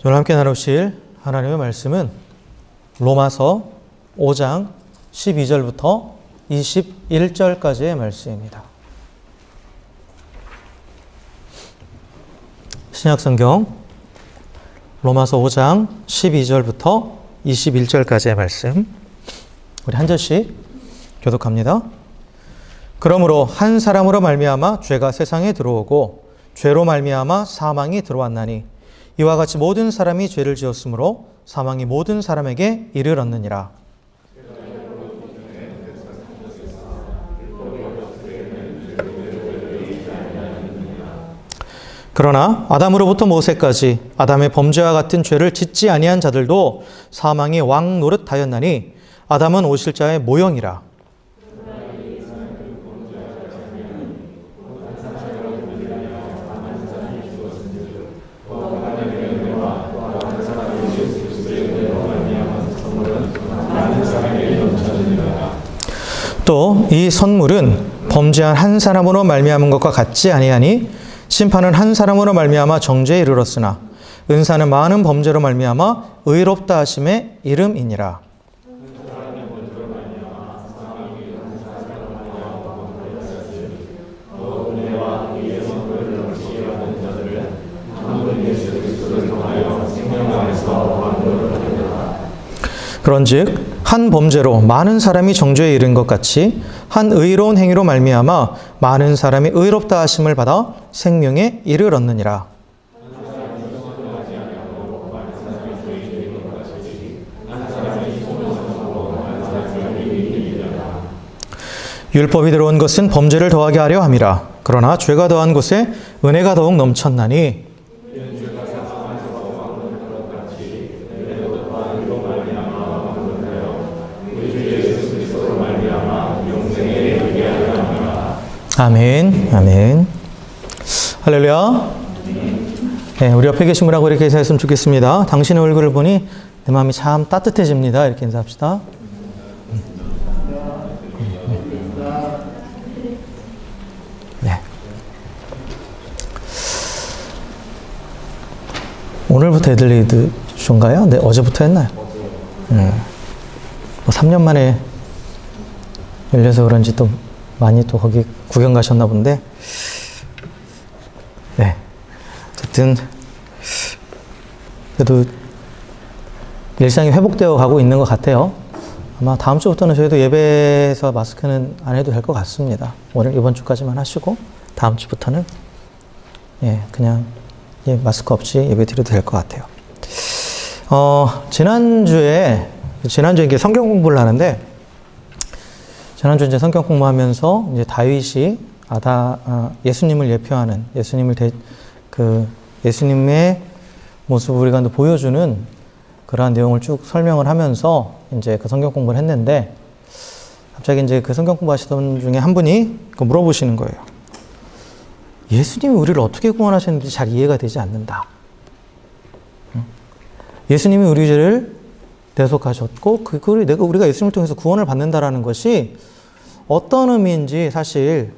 오늘 함께 나누실 하나님의 말씀은 로마서 5장 12절부터 21절까지의 말씀입니다. 신약성경 로마서 5장 12절부터 21절까지의 말씀, 우리 한 절씩 교독합니다. 그러므로 한 사람으로 말미암아 죄가 세상에 들어오고 죄로 말미암아 사망이 들어왔나니 이와 같이 모든 사람이 죄를 지었으므로 사망이 모든 사람에게 이르렀느니라. 그러나 아담으로부터 모세까지 아담의 범죄와 같은 죄를 짓지 아니한 자들도 사망이 왕 노릇하였나니 아담은 오실자의 모형이라. 또 이 선물은 범죄한 한 사람으로 말미암은 것과 같지 아니하니 심판은 한 사람으로 말미암아 정죄에 이르렀으나 은사는 많은 범죄로 말미암아 의롭다 하심의 이름이니라. 그런즉 한 범죄로 많은 사람이 정죄에 이른 것 같이 한 의로운 행위로 말미암아 많은 사람이 의롭다 하심을 받아 생명에 이르렀느니라. 율법이 들어온 것은 범죄를 더하게 하려 함이라. 그러나 죄가 더한 곳에 은혜가 더욱 넘쳤나니 아멘, 아멘. 할렐루야. 네, 우리 옆에 계신 분하고 이렇게 인사했으면 좋겠습니다. 당신의 얼굴을 보니 내 마음이 참 따뜻해집니다. 이렇게 인사합시다. 네. 오늘부터 애들리드 쇼인가요? 네, 어제부터 했나요? 뭐 3년 만에 열려서 그런지 또 많이 또 거기 구경 가셨나 본데, 네. 어쨌든, 그래도 일상이 회복되어 가고 있는 것 같아요. 아마 다음 주부터는 저희도 예배에서 마스크는 안 해도 될 것 같습니다. 오늘 이번 주까지만 하시고, 다음 주부터는, 예, 그냥, 예, 마스크 없이 예배 드려도 될 것 같아요. 지난주에 이게 성경 공부를 하는데, 지난주 이제 성경 공부하면서 이제 다윗이 예수님을 예표하는 예수님의 모습을 우리가 보여주는 그러한 내용을 쭉 설명을 하면서 이제 그 성경 공부를 했는데, 갑자기 이제 그 성경 공부하시던 분 중에 한 분이 물어보시는 거예요. 예수님이 우리를 어떻게 구원하셨는지 잘 이해가 되지 않는다. 예수님이 우리 죄를 대속하셨고, 우리가 예수님을 통해서 구원을 받는다라는 것이 어떤 의미인지 사실,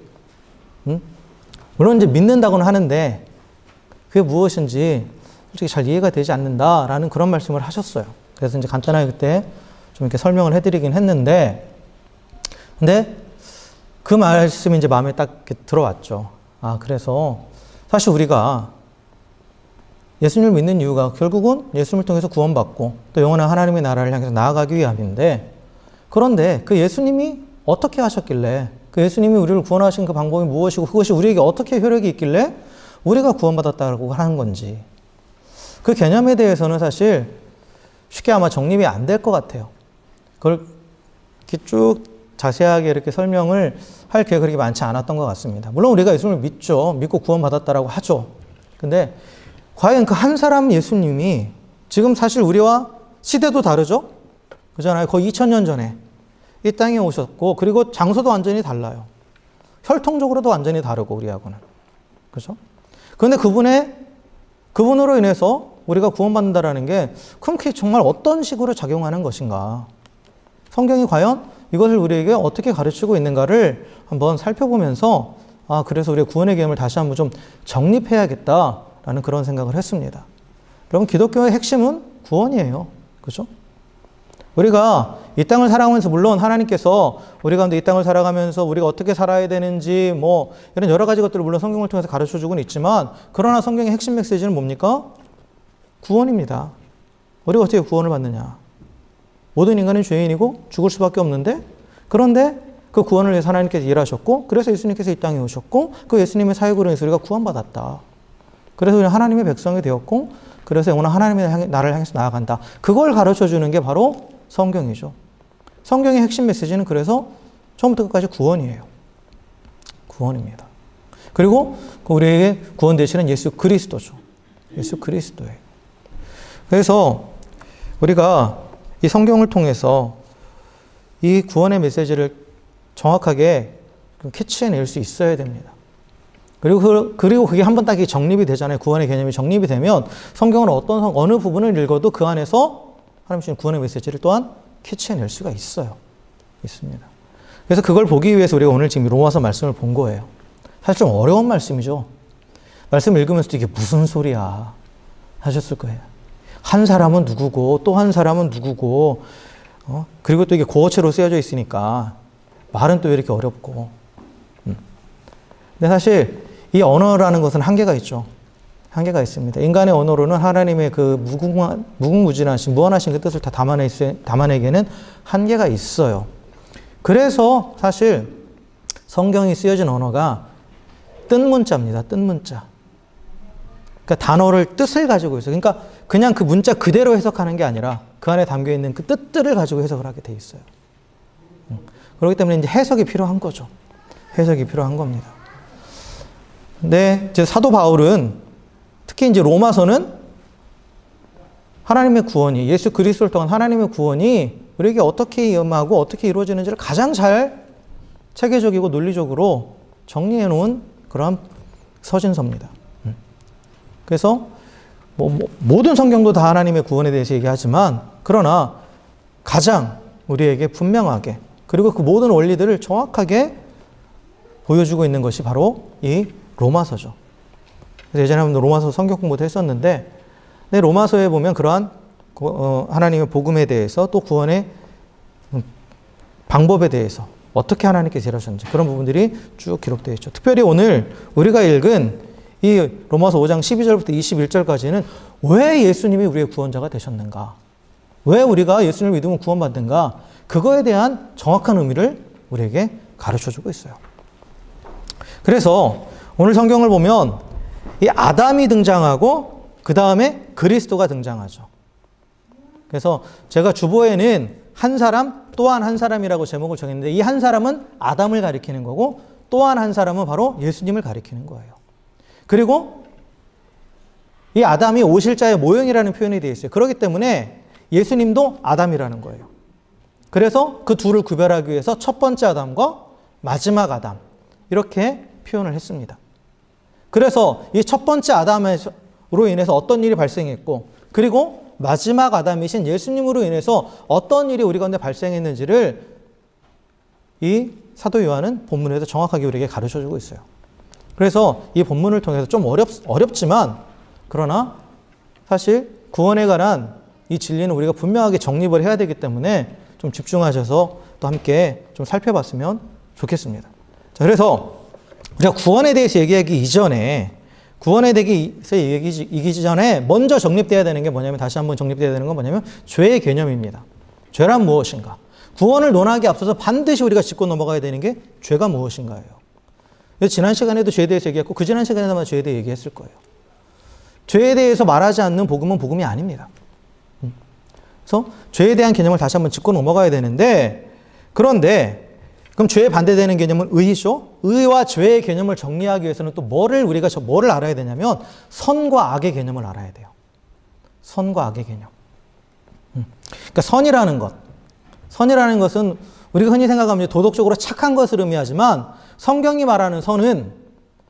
물론 이제 믿는다고는 하는데, 그게 무엇인지 솔직히 잘 이해가 되지 않는다라는 그런 말씀을 하셨어요. 그래서 이제 간단하게 그때 좀 이렇게 설명을 해드리긴 했는데, 근데 그 말씀이 이제 마음에 딱 들어왔죠. 그래서 사실 우리가 예수님을 믿는 이유가 결국은 예수님을 통해서 구원받고 또 영원한 하나님의 나라를 향해서 나아가기 위함인데, 그런데 그 예수님이 어떻게 하셨길래, 그 예수님이 우리를 구원하신 그 방법이 무엇이고 그것이 우리에게 어떻게 효력이 있길래 우리가 구원받았다고 하는 건지, 그 개념에 대해서는 사실 쉽게 아마 정립이 안 될 것 같아요. 그걸 이렇게 쭉 자세하게 이렇게 설명을 할 기회가 그렇게 많지 않았던 것 같습니다. 물론 우리가 예수님을 믿죠. 믿고 구원받았다라고 하죠. 근데 과연 그 한 사람 예수님이 지금 사실 우리와 시대도 다르죠? 그잖아요. 거의 2000년 전에 이 땅에 오셨고, 그리고 장소도 완전히 달라요. 혈통적으로도 완전히 다르고, 우리하고는. 그죠? 그런데 그분으로 인해서 우리가 구원받는다라는 게 그럼 그게 정말 어떤 식으로 작용하는 것인가? 성경이 과연 이것을 우리에게 어떻게 가르치고 있는가를 한번 살펴보면서, 그래서 우리의 구원의 개념을 다시 한번 좀 정립해야겠다라는 그런 생각을 했습니다. 여러분, 기독교의 핵심은 구원이에요. 그죠? 우리가 이 땅을 살아가면서, 물론 하나님께서 우리 가운데 이 땅을 살아가면서 우리가 어떻게 살아야 되는지 뭐 이런 여러 가지 것들을 물론 성경을 통해서 가르쳐 주고는 있지만, 그러나 성경의 핵심 메시지는 뭡니까? 구원입니다. 우리가 어떻게 구원을 받느냐? 모든 인간은 죄인이고 죽을 수밖에 없는데, 그런데 그 구원을 위해서 하나님께서 일하셨고, 그래서 예수님께서 이 땅에 오셨고, 그 예수님의 사역으로 인해서 우리가 구원받았다. 그래서 우리는 하나님의 백성이 되었고, 그래서 영원한 하나님의 나를 향해서 나아간다. 그걸 가르쳐 주는 게 바로 성경이죠. 성경의 핵심 메시지는 그래서 처음부터 끝까지 구원이에요. 구원입니다. 그리고 우리에게 구원 되시는 예수 그리스도죠. 예수 그리스도예요. 그래서 우리가 이 성경을 통해서 이 구원의 메시지를 정확하게 캐치해낼 수 있어야 됩니다. 그리고 그게 한번 딱 정립이 되잖아요. 구원의 개념이 정립이 되면 성경은 어느 부분을 읽어도 그 안에서 하나님 주신 구원의 메시지를 또한 캐치해낼 수가 있습니다. 그래서 그걸 보기 위해서 우리가 오늘 지금 로마서 말씀을 본 거예요. 사실 좀 어려운 말씀이죠. 말씀 읽으면서도 이게 무슨 소리야 하셨을 거예요. 한 사람은 누구고 또 한 사람은 누구고, 그리고 또 이게 고어체로 쓰여져 있으니까 말은 또 이렇게 어렵고. 근데 사실 이 언어라는 것은 한계가 있죠. 한계가 있습니다. 인간의 언어로는 하나님의 그 무궁무진하신, 무한하신 그 뜻을 다 담아내기에는 한계가 있어요. 그래서 사실 성경이 쓰여진 언어가 뜻문자입니다. 뜻문자. 그러니까 단어를 뜻을 가지고 있어요. 그러니까 그냥 그 문자 그대로 해석하는 게 아니라 그 안에 담겨 있는 그 뜻들을 가지고 해석을 하게 돼 있어요. 그렇기 때문에 이제 해석이 필요한 거죠. 해석이 필요한 겁니다. 근데 이제 사도 바울은 특히 이제 로마서는 하나님의 구원이, 예수 그리스도를 통한 하나님의 구원이 우리에게 어떻게 임하고 어떻게 이루어지는지를 가장 잘 체계적이고 논리적으로 정리해 놓은 그런 서신서입니다. 그래서 모든 성경도 다 하나님의 구원에 대해서 얘기하지만, 그러나 가장 우리에게 분명하게, 그리고 그 모든 원리들을 정확하게 보여주고 있는 것이 바로 이 로마서죠. 그래서 예전에 한번 로마서 성경 공부도 했었는데, 로마서에 보면 그러한 하나님의 복음에 대해서, 또 구원의 방법에 대해서 어떻게 하나님께서 일하셨는지 그런 부분들이 쭉 기록되어 있죠. 특별히 오늘 우리가 읽은 이 로마서 5장 12절부터 21절까지는 왜 예수님이 우리의 구원자가 되셨는가? 왜 우리가 예수님을 믿으면 구원받는가? 그거에 대한 정확한 의미를 우리에게 가르쳐주고 있어요. 그래서 오늘 성경을 보면 이 아담이 등장하고 그 다음에 그리스도가 등장하죠. 그래서 제가 주보에는 한 사람 또한 한 사람이라고 제목을 정했는데, 이 한 사람은 아담을 가리키는 거고 또한 한 사람은 바로 예수님을 가리키는 거예요. 그리고 이 아담이 오실자의 모형이라는 표현이 되어 있어요. 그렇기 때문에 예수님도 아담이라는 거예요. 그래서 그 둘을 구별하기 위해서 첫 번째 아담과 마지막 아담 이렇게 표현을 했습니다. 그래서 이 첫 번째 아담으로 인해서 어떤 일이 발생했고, 그리고 마지막 아담이신 예수님으로 인해서 어떤 일이 우리 가운데 발생했는지를 이 사도 요한은 본문에서 정확하게 우리에게 가르쳐주고 있어요. 그래서 이 본문을 통해서 좀 어렵지만, 그러나 사실 구원에 관한 이 진리는 우리가 분명하게 정립을 해야 되기 때문에 좀 집중하셔서 또 함께 좀 살펴봤으면 좋겠습니다. 자, 그래서 우리가 구원에 대해서 얘기하기 이전에, 구원에 대해서 얘기하기 전에 먼저 정립되어야 되는 게 뭐냐면, 다시 한번 정립되어야 되는 건 뭐냐면 죄의 개념입니다. 죄란 무엇인가? 구원을 논하기에 앞서서 반드시 우리가 짚고 넘어가야 되는 게 죄가 무엇인가예요. 지난 시간에도 죄에 대해서 얘기했고, 그 지난 시간에도 아마 죄에 대해 얘기했을 거예요. 죄에 대해서 말하지 않는 복음은 복음이 아닙니다. 그래서 죄에 대한 개념을 다시 한번 짚고 넘어가야 되는데, 그런데 그럼 죄에 반대되는 개념은 의이죠. 의와 죄의 개념을 정리하기 위해서는 또 우리가 뭐를 알아야 되냐면 선과 악의 개념을 알아야 돼요. 선과 악의 개념. 그러니까 선이라는 것은 우리가 흔히 생각하면 도덕적으로 착한 것을 의미하지만, 성경이 말하는 선은,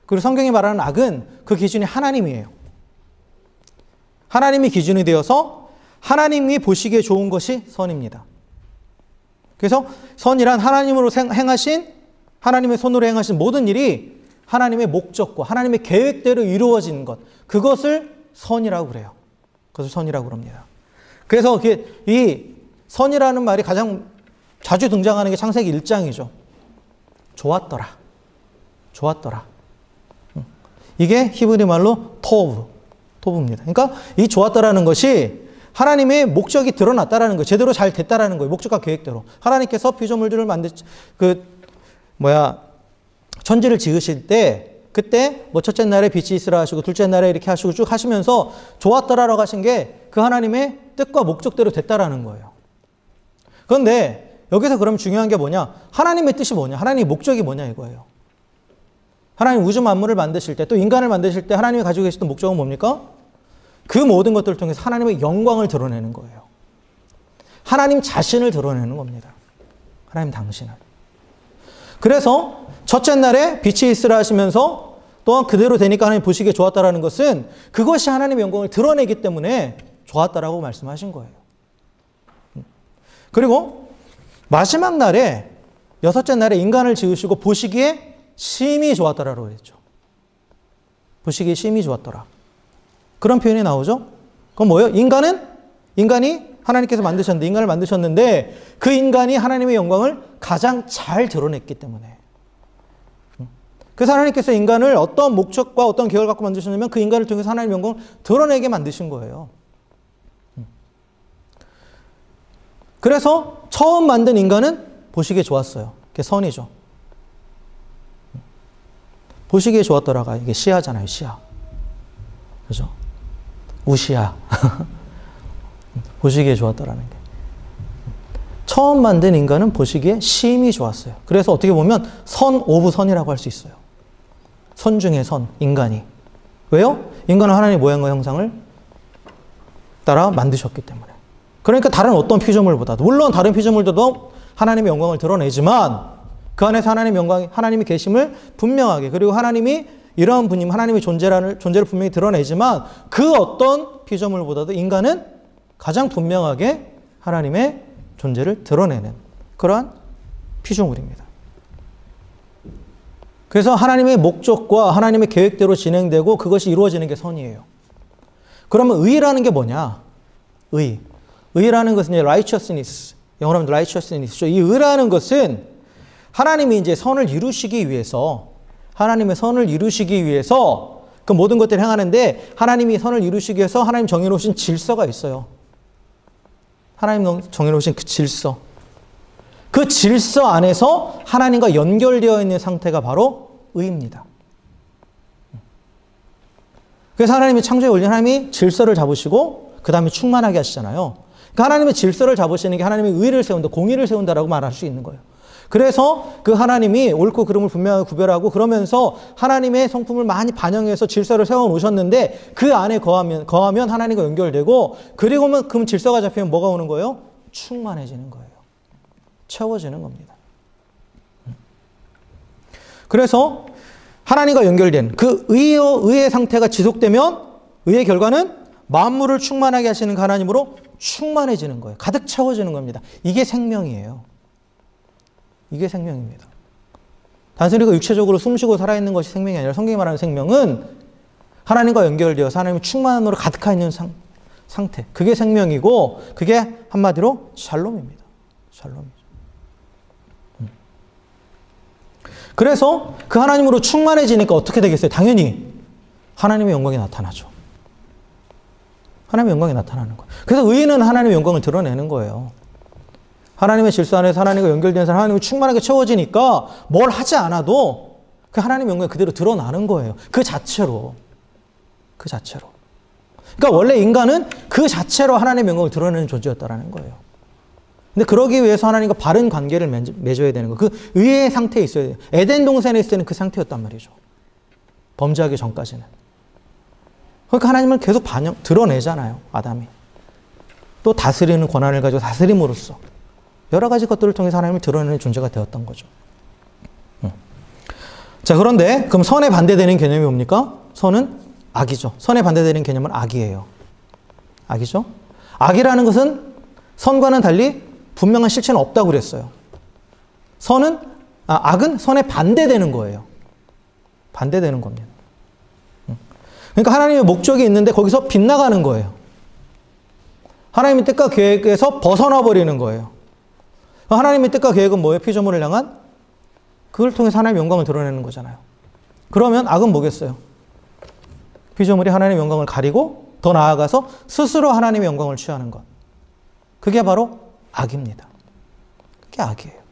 그리고 성경이 말하는 악은 그 기준이 하나님이에요. 하나님이 기준이 되어서 하나님이 보시기에 좋은 것이 선입니다. 그래서 선이란 하나님으로 행하신, 하나님의 손으로 행하신 모든 일이 하나님의 목적과 하나님의 계획대로 이루어진 것, 그것을 선이라고 그래요. 그것을 선이라고 그럽니다. 그래서 이 선이라는 말이 가장 자주 등장하는 게 창세기 1장이죠. 좋았더라. 좋았더라. 이게 히브리 말로 토브입니다. 그러니까 이 좋았더라는 것이 하나님의 목적이 드러났다라는 거예요. 제대로 잘 됐다라는 거예요. 목적과 계획대로. 하나님께서 피조물들을 천지를 지으실 때 그때 뭐 첫째 날에 빛이 있으라 하시고 둘째 날에 이렇게 하시고 쭉 하시면서 좋았더라라고 하신 게 그 하나님의 뜻과 목적대로 됐다라는 거예요. 그런데 여기서 그럼 중요한 게 뭐냐? 하나님의 뜻이 뭐냐? 하나님의 목적이 뭐냐 이거예요. 하나님 우주 만물을 만드실 때 또 인간을 만드실 때 하나님이 가지고 계시던 목적은 뭡니까? 그 모든 것들을 통해서 하나님의 영광을 드러내는 거예요. 하나님 자신을 드러내는 겁니다. 하나님 당신을. 그래서 첫째 날에 빛이 있으라 하시면서 또한 그대로 되니까 하나님 보시기에 좋았다라는 것은 그것이 하나님의 영광을 드러내기 때문에 좋았다라고 말씀하신 거예요. 그리고 마지막 날에 여섯째 날에 인간을 지으시고 보시기에 심히 좋았더라라고 했죠. 보시기에 심히 좋았더라. 그런 표현이 나오죠. 그건 뭐예요? 인간이 하나님께서 만드셨는데 인간을 만드셨는데 그 인간이 하나님의 영광을 가장 잘 드러냈기 때문에. 그래서 하나님께서 인간을 어떤 목적과 어떤 계획을 갖고 만드셨냐면 그 인간을 통해서 하나님의 영광을 드러내게 만드신 거예요. 그래서 처음 만든 인간은 보시기에 좋았어요. 그게 선이죠. 보시기에 좋았더라가 이게 시야잖아요. 시야. 그죠? 우시야. 보시기에 좋았더라는 게. 처음 만든 인간은 보시기에 심히 좋았어요. 그래서 어떻게 보면 선 오브 선이라고 할 수 있어요. 선 중에 선, 인간이. 왜요? 인간은 하나님의 모양과 형상을 따라 만드셨기 때문에. 그러니까 다른 어떤 피조물보다도, 물론 다른 피조물들도 하나님의 영광을 드러내지만 그 안에서 하나님의 영광이, 하나님이 계심을 분명하게, 그리고 하나님이 이러한 분임, 하나님의 존재를 분명히 드러내지만 그 어떤 피조물보다도 인간은 가장 분명하게 하나님의 존재를 드러내는 그러한 피조물입니다. 그래서 하나님의 목적과 하나님의 계획대로 진행되고 그것이 이루어지는 게 선이에요. 그러면 의라는 게 뭐냐? 의라는 것은 이제 righteousness, 영어로 하면 righteousness죠. 이 의라는 것은 하나님이 이제 선을 이루시기 위해서, 하나님의 선을 이루시기 위해서 그 모든 것들을 행하는데 하나님이 선을 이루시기 위해서 하나님 정해놓으신 질서가 있어요. 하나님 정해놓으신 그 질서. 그 질서 안에서 하나님과 연결되어 있는 상태가 바로 의입니다. 그래서 하나님이 창조에 올린 하나님이 질서를 잡으시고 그 다음에 충만하게 하시잖아요. 그러니까 하나님의 질서를 잡으시는 게 하나님의 의를 세운다, 공의를 세운다라고 말할 수 있는 거예요. 그래서 그 하나님이 옳고 그름을 분명하게 구별하고 그러면서 하나님의 성품을 많이 반영해서 질서를 세워놓으셨는데 그 안에 거하면 하나님과 연결되고 그리고 그럼 질서가 잡히면 뭐가 오는 거예요? 충만해지는 거예요. 채워지는 겁니다. 그래서 하나님과 연결된 그 의의 상태가 지속되면 의의 결과는 만물을 충만하게 하시는 하나님으로 충만해지는 거예요. 가득 채워지는 겁니다. 이게 생명이에요. 이게 생명입니다. 단순히 그 육체적으로 숨쉬고 살아있는 것이 생명이 아니라 성경이 말하는 생명은 하나님과 연결되어서 하나님의 충만함으로 가득하 있는 상태. 그게 생명이고 그게 한마디로 샬롬입니다. 샬롬이죠. 그래서 그 하나님으로 충만해지니까 어떻게 되겠어요? 당연히 하나님의 영광이 나타나죠. 하나님의 영광이 나타나는 거예요. 그래서 의인은 하나님의 영광을 드러내는 거예요. 하나님의 질서 안에서 하나님과 연결된 사람, 하나님이 충만하게 채워지니까 뭘 하지 않아도 그 하나님의 영광이 그대로 드러나는 거예요. 그 자체로. 그러니까 원래 인간은 그 자체로 하나님의 영광을 드러내는 존재였다라는 거예요. 근데 그러기 위해서 하나님과 바른 관계를 맺어야 되는 거예요. 그 의의 상태에 있어야 돼요. 에덴 동산에 있을 때는 그 상태였단 말이죠. 범죄하기 전까지는. 그러니까 하나님을 계속 드러내잖아요. 아담이. 또 다스리는 권한을 가지고 다스림으로써 여러 가지 것들을 통해서 하나님을 드러내는 존재가 되었던 거죠. 자, 그런데 그럼 선에 반대되는 개념이 뭡니까? 선은 악이죠. 선에 반대되는 개념은 악이에요. 악이죠. 악이라는 것은 선과는 달리 분명한 실체는 없다고 그랬어요. 악은 선에 반대되는 거예요. 반대되는 겁니다. 그러니까 하나님의 목적이 있는데 거기서 빗나가는 거예요. 하나님의 뜻과 계획에서 벗어나 버리는 거예요. 하나님의 뜻과 계획은 뭐예요? 피조물을 향한? 그걸 통해서 하나님의 영광을 드러내는 거잖아요. 그러면 악은 뭐겠어요? 피조물이 하나님의 영광을 가리고 더 나아가서 스스로 하나님의 영광을 취하는 것. 그게 바로 악입니다. 그게 악이에요.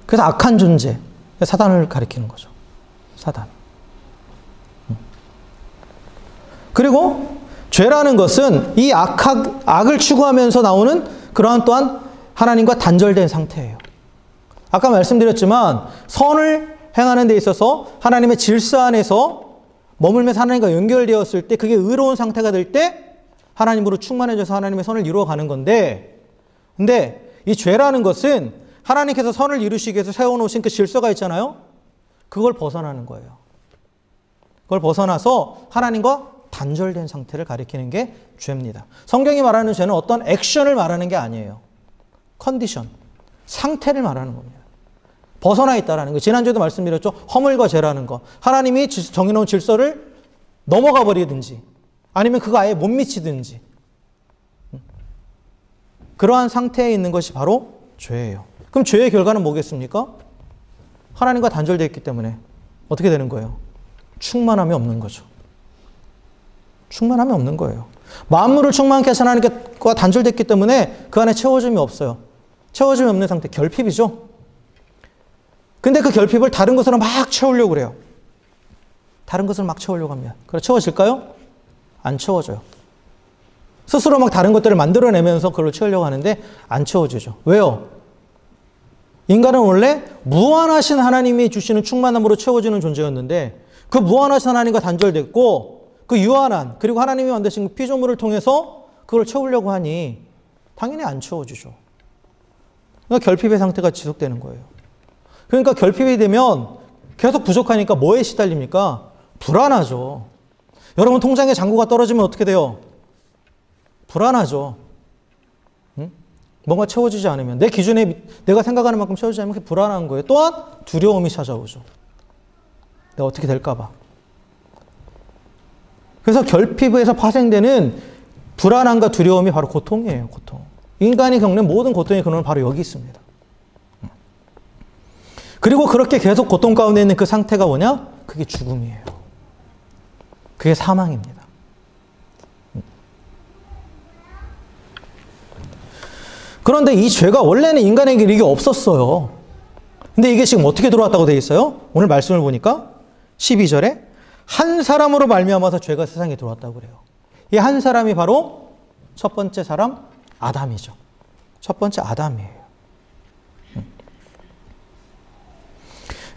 그래서 악한 존재, 사단을 가리키는 거죠. 사단. 그리고 죄라는 것은 이 악을 추구하면서 나오는 그러한 또한 하나님과 단절된 상태예요. 아까 말씀드렸지만 선을 행하는 데 있어서 하나님의 질서 안에서 머물면서 하나님과 연결되었을 때 그게 의로운 상태가 될 때 하나님으로 충만해져서 하나님의 선을 이루어가는 건데, 근데 이 죄라는 것은 하나님께서 선을 이루시기 위해서 세워놓으신 그 질서가 있잖아요. 그걸 벗어나는 거예요. 그걸 벗어나서 하나님과 단절된 상태를 가리키는 게 죄입니다. 성경이 말하는 죄는 어떤 액션을 말하는 게 아니에요. 컨디션, 상태를 말하는 겁니다. 벗어나 있다라는 거. 지난주에도 말씀드렸죠. 허물과 죄라는 거. 하나님이 정해놓은 질서를 넘어가 버리든지 아니면 그거 아예 못 미치든지 그러한 상태에 있는 것이 바로 죄예요. 그럼 죄의 결과는 뭐겠습니까? 하나님과 단절되어 있기 때문에 어떻게 되는 거예요? 충만함이 없는 거죠. 충만함이 없는 거예요. 만물을 충만케 하신 하나님과 단절됐기 때문에 그 안에 채워짐이 없어요. 채워짐이 없는 상태, 결핍이죠. 근데 그 결핍을 다른 것으로 막 채우려고 그래요. 다른 것을 막 채우려고 합니다. 그래 채워질까요? 안 채워져요. 스스로 막 다른 것들을 만들어내면서 그걸로 채우려고 하는데 안 채워지죠. 왜요? 인간은 원래 무한하신 하나님이 주시는 충만함으로 채워지는 존재였는데 그 무한하신 하나님과 단절됐고 그 유한한 그리고 하나님이 만드신 그 피조물을 통해서 그걸 채우려고 하니 당연히 안 채워지죠. 그러니까 결핍의 상태가 지속되는 거예요. 그러니까 결핍이 되면 계속 부족하니까 뭐에 시달립니까? 불안하죠. 여러분 통장에 잔고가 떨어지면 어떻게 돼요? 불안하죠. 응? 뭔가 채워지지 않으면 내 기준에 내가 생각하는 만큼 채워지지 않으면 불안한 거예요. 또한 두려움이 찾아오죠. 내가 어떻게 될까 봐. 그래서 결핍에서 파생되는 불안함과 두려움이 바로 고통이에요. 고통. 인간이 겪는 모든 고통의 근원은 바로 여기 있습니다. 그리고 그렇게 계속 고통 가운데 있는 그 상태가 뭐냐? 그게 죽음이에요. 그게 사망입니다. 그런데 이 죄가 원래는 인간에게 이게 없었어요. 근데 이게 지금 어떻게 들어왔다고 되어 있어요? 오늘 말씀을 보니까 12절에 한 사람으로 말미암아서 죄가 세상에 들어왔다고 그래요. 이 한 사람이 바로 첫 번째 사람 아담이죠. 첫 번째 아담이에요.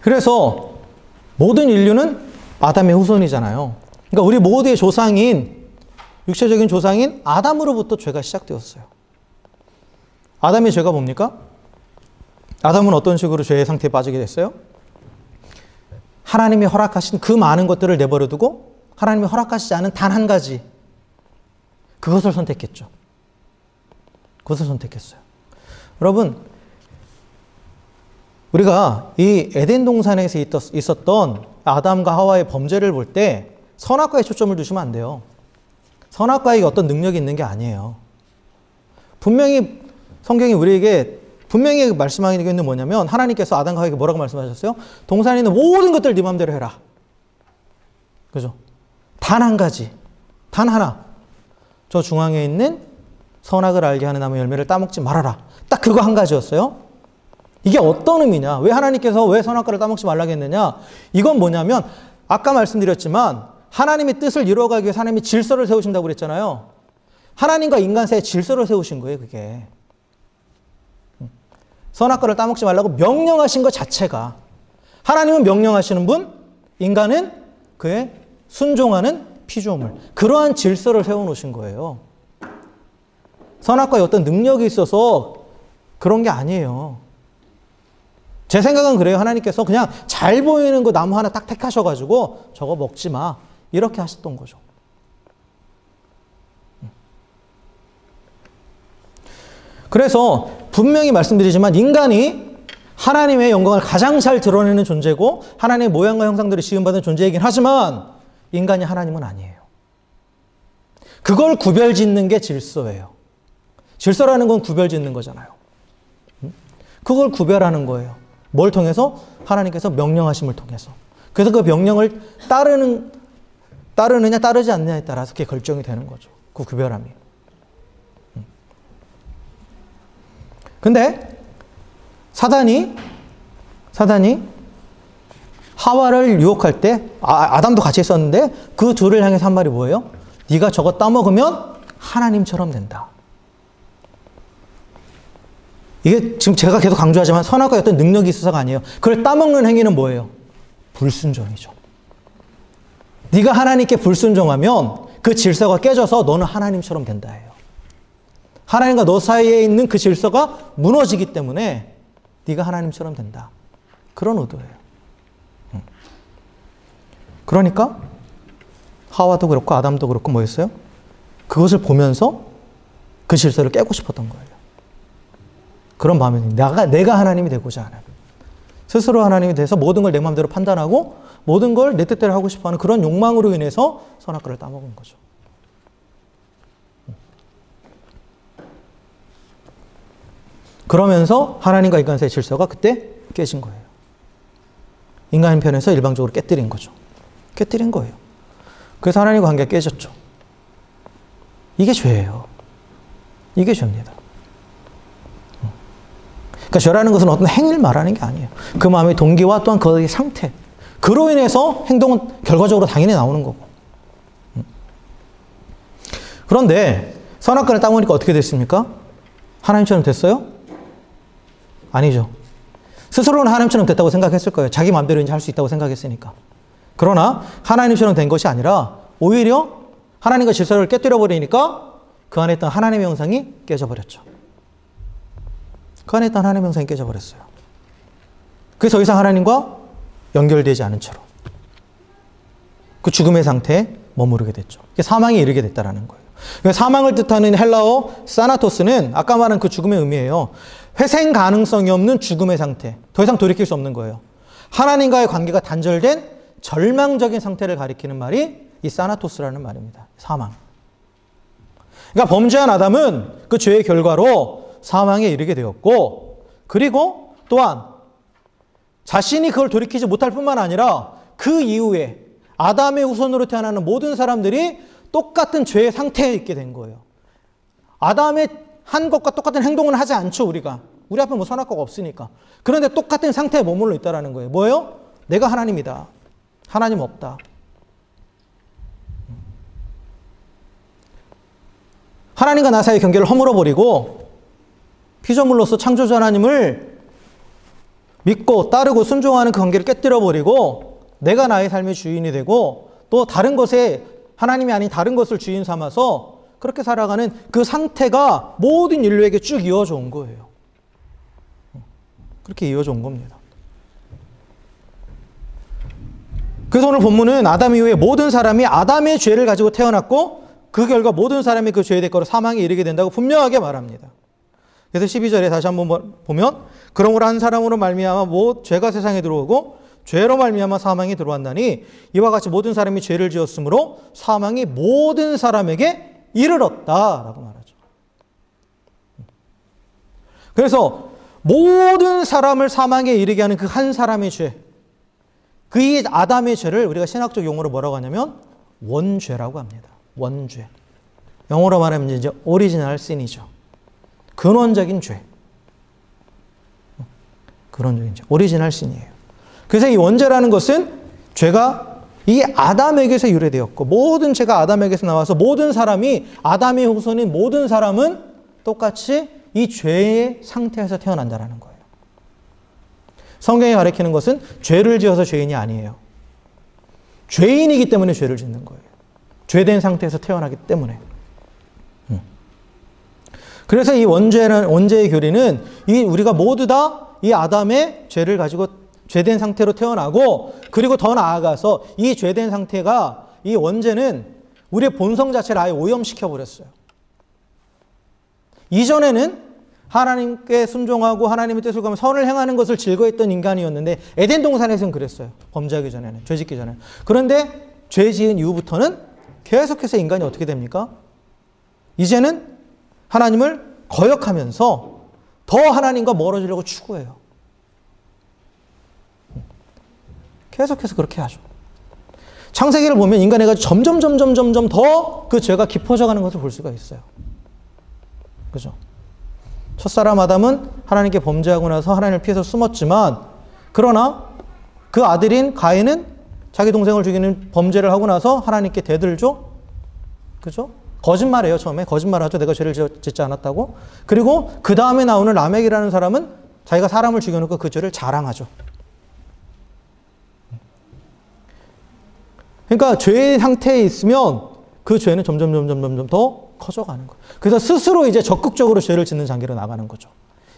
그래서 모든 인류는 아담의 후손이잖아요. 그러니까 우리 모두의 조상인, 육체적인 조상인 아담으로부터 죄가 시작되었어요. 아담의 죄가 뭡니까? 아담은 어떤 식으로 죄의 상태에 빠지게 됐어요? 하나님이 허락하신 그 많은 것들을 내버려 두고 하나님이 허락하시지 않은 단 한 가지, 그것을 선택했죠. 그것을 선택했어요. 여러분, 우리가 이 에덴 동산에서 있었던 아담과 하와의 범죄를 볼 때 선악과에 초점을 두시면 안 돼요. 선악과에 어떤 능력이 있는 게 아니에요. 분명히 성경이 우리에게 분명히 말씀하는 게 뭐냐면 하나님께서 아담과 하와에게 뭐라고 말씀하셨어요? 동산에 있는 모든 것들 네 마음대로 해라. 그죠? 단 한 가지, 단 하나. 저 중앙에 있는 선악을 알게 하는 나무 열매를 따먹지 말아라. 딱 그거 한 가지였어요. 이게 어떤 의미냐? 왜 하나님께서 왜 선악과를 따먹지 말라고 했느냐? 이건 뭐냐면 아까 말씀드렸지만 하나님의 뜻을 이루어가기 위해서 하나님이 질서를 세우신다고 그랬잖아요. 하나님과 인간 사이에 질서를 세우신 거예요, 그게. 선악과를 따먹지 말라고 명령하신 것 자체가. 하나님은 명령하시는 분, 인간은 그의 순종하는 피조물. 그러한 질서를 세워놓으신 거예요. 선악과에 어떤 능력이 있어서 그런 게 아니에요. 제 생각은 그래요. 하나님께서 그냥 잘 보이는 그 나무 하나 딱 택하셔가지고 저거 먹지 마. 이렇게 하셨던 거죠. 그래서 분명히 말씀드리지만 인간이 하나님의 영광을 가장 잘 드러내는 존재고 하나님의 모양과 형상들을 지음받은 존재이긴 하지만 인간이 하나님은 아니에요. 그걸 구별 짓는 게 질서예요. 질서라는 건 구별 짓는 거잖아요. 그걸 구별하는 거예요. 뭘 통해서? 하나님께서 명령하심을 통해서. 그래서 그 명령을 따르느냐 따르지 않느냐에 따라서 그게 결정이 되는 거죠. 그 구별함이. 근데 사단이 하와를 유혹할 때 아담도 같이 있었는데 그 둘을 향해서 한 말이 뭐예요? 네가 저거 따먹으면 하나님처럼 된다. 이게 지금 제가 계속 강조하지만 선악과에 어떤 능력이 있어서가 아니에요. 그걸 따먹는 행위는 뭐예요? 불순종이죠. 네가 하나님께 불순종하면 그 질서가 깨져서 너는 하나님처럼 된다예요. 하나님과 너 사이에 있는 그 질서가 무너지기 때문에 네가 하나님처럼 된다. 그런 의도예요. 그러니까 하와도 그렇고 아담도 그렇고 뭐였어요? 그것을 보면서 그 질서를 깨고 싶었던 거예요. 그런 마음이 내가 하나님이 되고자 하는, 스스로 하나님이 돼서 모든 걸 내 마음대로 판단하고 모든 걸 내 뜻대로 하고 싶어하는 그런 욕망으로 인해서 선악과를 따먹은 거죠. 그러면서 하나님과 인간 사이의 질서가 그때 깨진 거예요. 인간 편에서 일방적으로 깨뜨린 거죠. 깨뜨린 거예요. 그래서 하나님과 관계가 깨졌죠. 이게 죄예요. 이게 죄입니다. 그러니까 죄라는 것은 어떤 행위를 말하는 게 아니에요. 그 마음의 동기와 또한 그의 상태. 그로 인해서 행동은 결과적으로 당연히 나오는 거고. 그런데 선악과를 따먹으니까 어떻게 됐습니까? 하나님처럼 됐어요? 아니죠. 스스로는 하나님처럼 됐다고 생각했을 거예요. 자기 마음대로 이제 할 수 있다고 생각했으니까. 그러나 하나님처럼 된 것이 아니라 오히려 하나님과 질서를 깨뜨려 버리니까 그 안에 있던 하나님의 형상이 깨져버렸죠. 그 안에 있던 하나님의 형상이 깨져버렸어요. 그래서 더 이상 하나님과 연결되지 않은 채로 그 죽음의 상태에 머무르게 됐죠. 사망에 이르게 됐다라는 거예요. 사망을 뜻하는 헬라어 사나토스는 아까 말한 그 죽음의 의미예요. 회생 가능성이 없는 죽음의 상태. 더 이상 돌이킬 수 없는 거예요. 하나님과의 관계가 단절된 절망적인 상태를 가리키는 말이 이 사나토스라는 말입니다. 사망. 그러니까 범죄한 아담은 그 죄의 결과로 사망에 이르게 되었고, 그리고 또한 자신이 그걸 돌이키지 못할 뿐만 아니라 그 이후에 아담의 후손으로 태어나는 모든 사람들이 똑같은 죄의 상태에 있게 된 거예요. 아담의 한 것과 똑같은 행동은 하지 않죠, 우리가. 우리 앞에 뭐 선악과가 없으니까. 그런데 똑같은 상태에 머물러 있다는 거예요. 뭐예요? 내가 하나님이다. 하나님 없다. 하나님과 나 사이의 경계를 허물어버리고 피조물로서 창조주 하나님을 믿고 따르고 순종하는 그 관계를 깨뜨려버리고 내가 나의 삶의 주인이 되고 또 다른 것에 하나님이 아닌 다른 것을 주인 삼아서 그렇게 살아가는 그 상태가 모든 인류에게 쭉 이어져 온 거예요. 그렇게 이어져 온 겁니다. 그래서 오늘 본문은 아담 이후에 모든 사람이 아담의 죄를 가지고 태어났고 그 결과 모든 사람이 그 죄의 대가로 사망에 이르게 된다고 분명하게 말합니다. 그래서 12절에 다시 한번 보면 그러므로 한 사람으로 말미암아 죄가 세상에 들어오고 죄로 말미암아 사망이 들어왔나니 이와 같이 모든 사람이 죄를 지었으므로 사망이 모든 사람에게 이르렀다라고 말하죠. 그래서 모든 사람을 사망에 이르게 하는 그 한 사람의 죄, 그 이 아담의 죄를 우리가 신학적 용어로 뭐라고 하냐면 원죄라고 합니다. 원죄. 영어로 말하면 이제 오리지널 신이죠. 근원적인 죄. 근원적인 죄. 오리지널 신이에요. 그래서 이 원죄라는 것은 죄가 이 아담에게서 유래되었고 모든 죄가 아담에게서 나와서 모든 사람이 아담의 후손인 모든 사람은 똑같이 이 죄의 상태에서 태어난다는 거예요. 성경이 가리키는 것은 죄를 지어서 죄인이 아니에요. 죄인이기 때문에 죄를 짓는 거예요. 죄된 상태에서 태어나기 때문에. 그래서 이 원죄의 교리는 우리가 모두 다 이 아담의 죄를 가지고 죄된 상태로 태어나고 그리고 더 나아가서 이 죄된 상태가 이 원죄는 우리의 본성 자체를 아예 오염시켜버렸어요. 이전에는 하나님께 순종하고 하나님의 뜻을 구하며 선을 행하는 것을 즐거워했던 인간이었는데 에덴 동산에서는 그랬어요. 범죄하기 전에는, 죄 짓기 전에는. 그런데 죄 지은 이후부터는 계속해서 인간이 어떻게 됩니까? 이제는 하나님을 거역하면서 더 하나님과 멀어지려고 추구해요. 계속해서 그렇게 하죠. 창세기를 보면 인간의 가지 점점 더 그 죄가 깊어져 가는 것을 볼 수가 있어요. 그죠? 첫사람 아담은 하나님께 범죄하고 나서 하나님을 피해서 숨었지만, 그러나 그 아들인 가인은 자기 동생을 죽이는 범죄를 하고 나서 하나님께 대들죠. 그죠? 거짓말해요. 처음에 거짓말하죠. 내가 죄를 짓지 않았다고. 그리고 그 다음에 나오는 라멕이라는 사람은 자기가 사람을 죽여놓고 그 죄를 자랑하죠. 그러니까 죄의 상태에 있으면 그 죄는 점점 더 커져가는 거예요. 그래서 스스로 이제 적극적으로 죄를 짓는 단계로 나가는 거죠.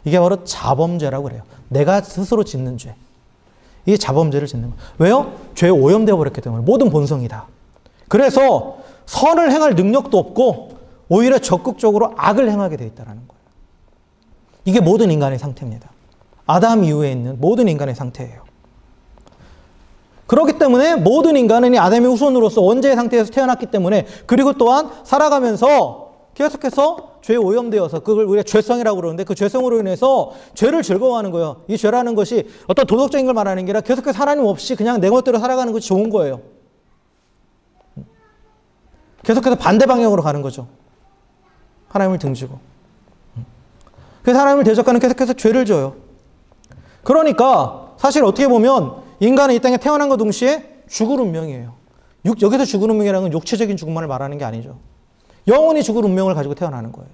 이게 바로 자범죄라고 그래요. 내가 스스로 짓는 죄. 이게 자범죄를 짓는 거예요. 왜요? 죄에 오염되어 버렸기 때문에. 모든 본성이 다. 그래서 선을 행할 능력도 없고 오히려 적극적으로 악을 행하게 되어 있다는 거예요. 이게 모든 인간의 상태입니다. 아담 이후에 있는 모든 인간의 상태예요. 그렇기 때문에 모든 인간은 이 아담의 후손으로서 원죄의 상태에서 태어났기 때문에, 그리고 또한 살아가면서 계속해서 죄에 오염되어서, 그걸 우리가 죄성이라고 그러는데 그 죄성으로 인해서 죄를 즐거워하는 거예요. 이 죄라는 것이 어떤 도덕적인 걸 말하는 게 아니라 계속해서 하나님 없이 그냥 내 멋대로 살아가는 것이 좋은 거예요. 계속해서 반대 방향으로 가는 거죠. 하나님을 등지고. 그래서 하나님을 대적하는 계속해서 죄를 져요. 그러니까 사실 어떻게 보면 인간은 이 땅에 태어난과 동시에 죽을 운명이에요. 여기서 죽을 운명이라는 건 육체적인 죽음만을 말하는 게 아니죠. 영원히 죽을 운명을 가지고 태어나는 거예요.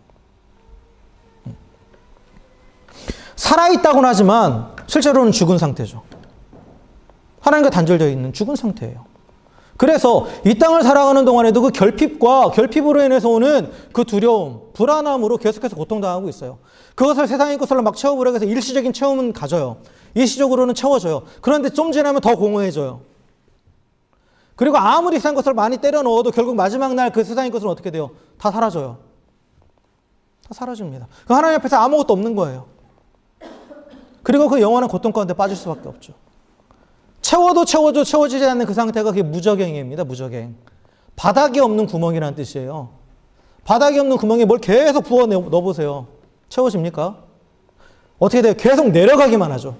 살아있다고는 하지만 실제로는 죽은 상태죠. 하나님과 단절되어 있는 죽은 상태예요. 그래서 이 땅을 살아가는 동안에도 그 결핍으로 인해서 오는 그 두려움, 불안함으로 계속해서 고통당하고 있어요. 그것을 세상의 것으로 막 채워보려고 해서 일시적인 체험은 가져요. 일시적으로는 채워져요. 그런데 좀 지나면 더 공허해져요. 그리고 아무리 세상 것을 많이 때려 넣어도 결국 마지막 날 그 세상의 것은 어떻게 돼요? 다 사라져요. 다 사라집니다. 그 하나님 앞에서 아무것도 없는 거예요. 그리고 그 영원한 고통 가운데 빠질 수밖에 없죠. 채워도 채워지지 않는 그 상태가 그게 무저갱입니다. 무저갱. 바닥이 없는 구멍이라는 뜻이에요. 바닥이 없는 구멍에 뭘 계속 부어 넣어보세요. 채워집니까? 어떻게 돼요? 계속 내려가기만 하죠.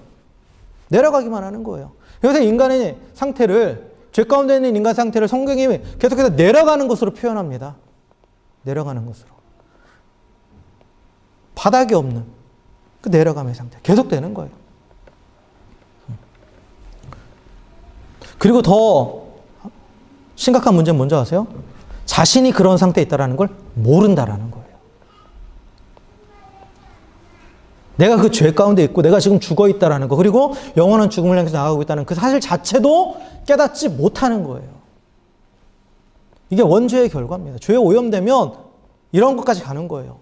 내려가기만 하는 거예요. 그래서 인간의 상태를, 죄 가운데 있는 인간 상태를 성경이 계속해서 내려가는 것으로 표현합니다. 내려가는 것으로. 바닥이 없는 그 내려감의 상태. 계속되는 거예요. 그리고 더 심각한 문제는 뭔지 아세요? 자신이 그런 상태에 있다는 걸 모른다라는 거예요. 내가 그 죄 가운데 있고 내가 지금 죽어 있다는 거, 그리고 영원한 죽음을 향해서 나가고 있다는 그 사실 자체도 깨닫지 못하는 거예요. 이게 원죄의 결과입니다. 죄에 오염되면 이런 것까지 가는 거예요.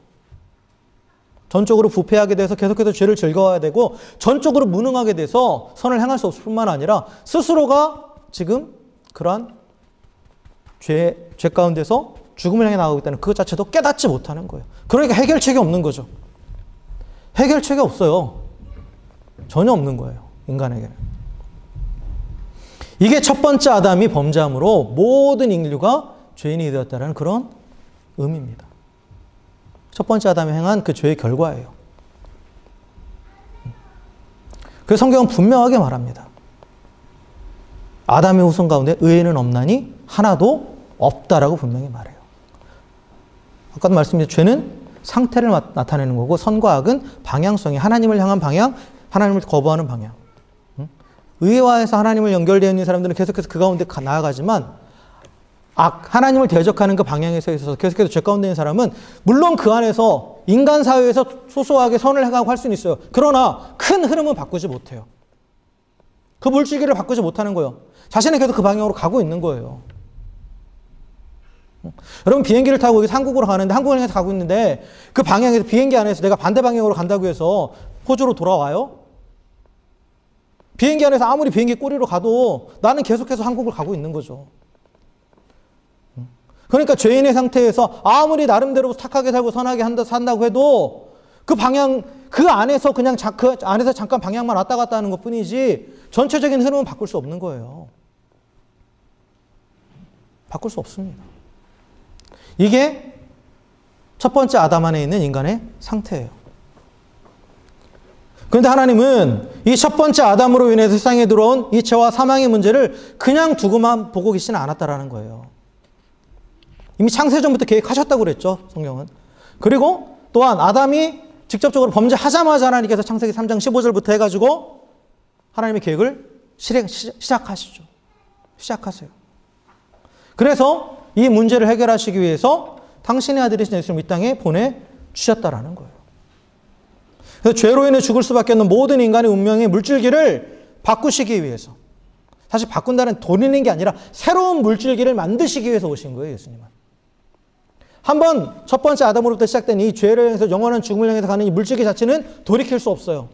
전적으로 부패하게 돼서 계속해서 죄를 즐거워야 되고, 전적으로 무능하게 돼서 선을 행할 수 없을 뿐만 아니라 스스로가 지금 그러한 죄 가운데서 죽음을 향해 나가고 있다는 그것 자체도 깨닫지 못하는 거예요. 그러니까 해결책이 없는 거죠. 해결책이 없어요. 전혀 없는 거예요. 인간에게는. 이게 첫 번째 아담이 범죄함으로 모든 인류가 죄인이 되었다는 그런 의미입니다. 첫 번째 아담이 행한 그 죄의 결과예요. 그래서 성경은 분명하게 말합니다. 아담의 후손 가운데 의인은 없나니 하나도 없다라고 분명히 말해요. 아까도 말씀드린 죄는 상태를 나타내는 거고, 선과 악은 방향성이, 하나님을 향한 방향, 하나님을 거부하는 방향. 의와에서 하나님을 연결되어 있는 사람들은 계속해서 그 가운데 나아가지만, 하나님을 대적하는 그 방향에서 있어서 계속해서 죄 가운데 있는 사람은 물론 그 안에서 인간 사회에서 소소하게 선을 행하고 할 수는 있어요. 그러나 큰 흐름은 바꾸지 못해요. 그 물줄기를 바꾸지 못하는 거예요. 자신은 계속 그 방향으로 가고 있는 거예요. 여러분, 비행기를 타고 여기서 한국으로 가는데, 한국을 향해서 가고 있는데 그 방향에서, 비행기 안에서 내가 반대 방향으로 간다고 해서 호주로 돌아와요? 비행기 안에서 아무리 비행기 꼬리로 가도 나는 계속해서 한국을 가고 있는 거죠. 그러니까 죄인의 상태에서 아무리 나름대로 착하게 살고 선하게 산다고 해도 그 방향, 그 안에서 그냥 그 안에서 잠깐 방향만 왔다 갔다 하는 것 뿐이지 전체적인 흐름은 바꿀 수 없는 거예요. 바꿀 수 없습니다. 이게 첫 번째 아담 안에 있는 인간의 상태예요. 그런데 하나님은 이 첫 번째 아담으로 인해서 세상에 들어온 이 죄와 사망의 문제를 그냥 두고만 보고 계시지는 않았다라는 거예요. 이미 창세전부터 계획하셨다고 그랬죠, 성경은. 그리고 또한 아담이 직접적으로 범죄하자마자 하나님께서 창세기 3장 15절부터 해가지고 하나님의 계획을 시작하시죠. 시작하세요. 그래서 이 문제를 해결하시기 위해서 당신의 아들이신 예수님을 이 땅에 보내주셨다라는 거예요. 그래서 죄로 인해 죽을 수밖에 없는 모든 인간의 운명의 물줄기를 바꾸시기 위해서, 사실 바꾼다는 돌리는 게 아니라 새로운 물줄기를 만드시기 위해서 오신 거예요, 예수님은. 한번 첫 번째 아담으로부터 시작된 이 죄를 향해서 영원한 죽음을 향해서 가는 이 물줄기 자체는 돌이킬 수 없어요.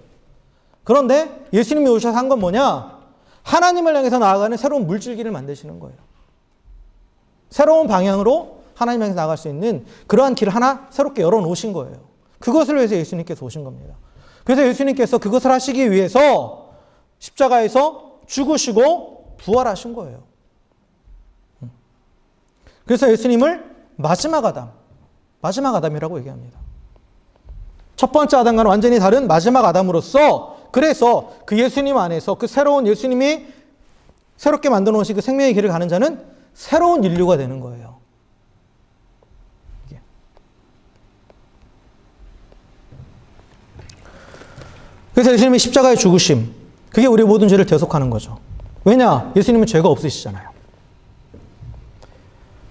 그런데 예수님이 오셔서 한 건 뭐냐? 하나님을 향해서 나아가는 새로운 물줄기를 만드시는 거예요. 새로운 방향으로 하나님 향해서 나아갈 수 있는 그러한 길을 하나 새롭게 열어놓으신 거예요. 그것을 위해서 예수님께서 오신 겁니다. 그래서 예수님께서 그것을 하시기 위해서 십자가에서 죽으시고 부활하신 거예요. 그래서 예수님을 마지막 아담이라고 얘기합니다. 첫 번째 아담과는 완전히 다른 마지막 아담으로서, 그래서 그 예수님 안에서 그 새로운 예수님이 새롭게 만들어 놓으신 그 생명의 길을 가는 자는 새로운 인류가 되는 거예요. 그래서 예수님의 십자가의 죽으심, 그게 우리 모든 죄를 대속하는 거죠. 왜냐? 예수님은 죄가 없으시잖아요.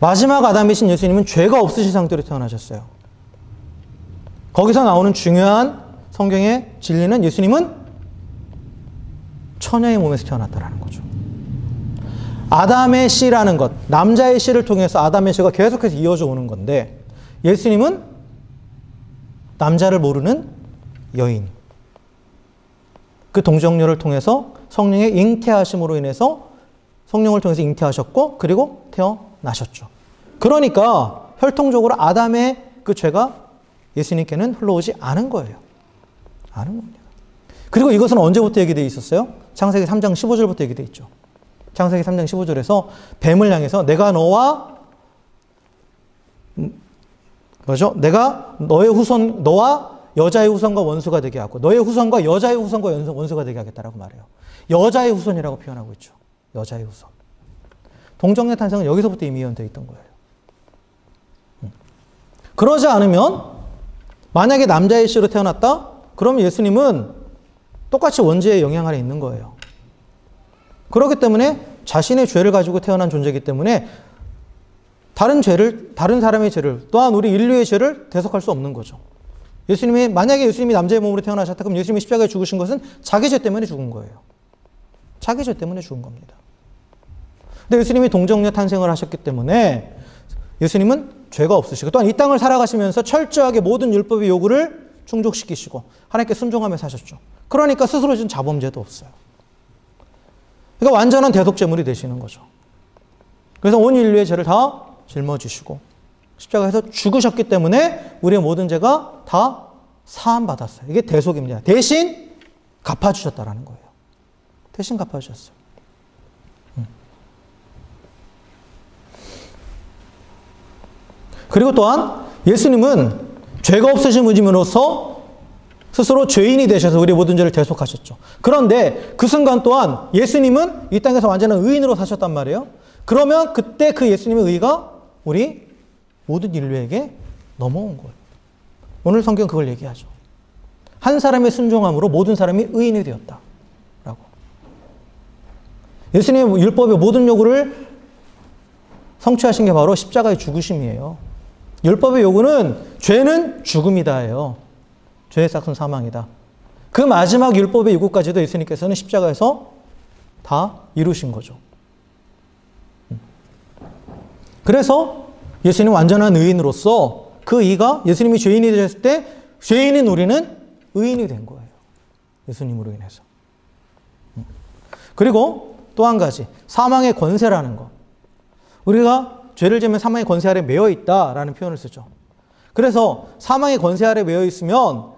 마지막 아담이신 예수님은 죄가 없으신 상태로 태어나셨어요. 거기서 나오는 중요한 성경의 진리는 예수님은 처녀의 몸에서 태어났다는 거죠. 아담의 씨라는 것, 남자의 씨를 통해서 아담의 씨가 계속해서 이어져 오는 건데, 예수님은 남자를 모르는 여인, 그 동정녀를 통해서 성령의 잉태하심으로 인해서 성령을 통해서 잉태하셨고, 그리고 태어나셨죠. 그러니까 혈통적으로 아담의 그 죄가 예수님께는 흘러오지 않은 거예요. 않은 겁니다. 그리고 이것은 언제부터 얘기되어 있었어요? 창세기 3장 15절부터 얘기되어 있죠. 창세기 3장 15절에서 뱀을 향해서 내가 너의 후손, 너와 여자의 후손과 원수가 되게 하고 너의 후손과 여자의 후손과 원수가 되게 하겠다라고 말해요. 여자의 후손이라고 표현하고 있죠. 여자의 후손. 동정녀 탄생은 여기서부터 이미 예언되어 있던 거예요. 그러지 않으면 만약에 남자의 씨로 태어났다? 그러면 예수님은 똑같이 원죄의 영향 아래 있는 거예요. 그렇기 때문에 자신의 죄를 가지고 태어난 존재이기 때문에 다른 사람의 죄를, 또한 우리 인류의 죄를 대속할 수 없는 거죠. 만약에 예수님이 남자의 몸으로 태어나셨다, 그럼 예수님이 십자가에 죽으신 것은 자기 죄 때문에 죽은 거예요. 자기 죄 때문에 죽은 겁니다. 근데 예수님이 동정녀 탄생을 하셨기 때문에 예수님은 죄가 없으시고, 또한 이 땅을 살아가시면서 철저하게 모든 율법의 요구를 충족시키시고 하나님께 순종하며 사셨죠. 그러니까 스스로 지은 자범죄도 없어요. 그러니까 완전한 대속제물이 되시는 거죠. 그래서 온 인류의 죄를 다 짊어지시고 십자가에서 죽으셨기 때문에 우리의 모든 죄가 다 사함받았어요. 이게 대속입니다. 대신 갚아주셨다라는 거예요. 대신 갚아주셨어요. 그리고 또한 예수님은 죄가 없으신 분임으로써 스스로 죄인이 되셔서 우리의 모든 죄를 대속하셨죠. 그런데 그 순간 또한 예수님은 이 땅에서 완전한 의인으로 사셨단 말이에요. 그러면 그때 그 예수님의 의가 우리 모든 인류에게 넘어온 거예요. 오늘 성경 그걸 얘기하죠. 한 사람의 순종함으로 모든 사람이 의인이 되었다라고. 예수님의 율법의 모든 요구를 성취하신 게 바로 십자가의 죽으심이에요. 율법의 요구는 죄는 죽음이다예요. 죄의 삭은 사망이다. 그 마지막 율법의 요구까지도 예수님께서는 십자가에서 다 이루신 거죠. 그래서 예수님 완전한 의인으로서 그 의가 예수님이 죄인이 되셨을 때 죄인인 우리는 의인이 된 거예요. 예수님으로 인해서. 그리고 또 한 가지, 사망의 권세라는 거. 우리가 죄를 지으면 사망의 권세 아래 매여 있다라는 표현을 쓰죠. 그래서 사망의 권세 아래 매여 있으면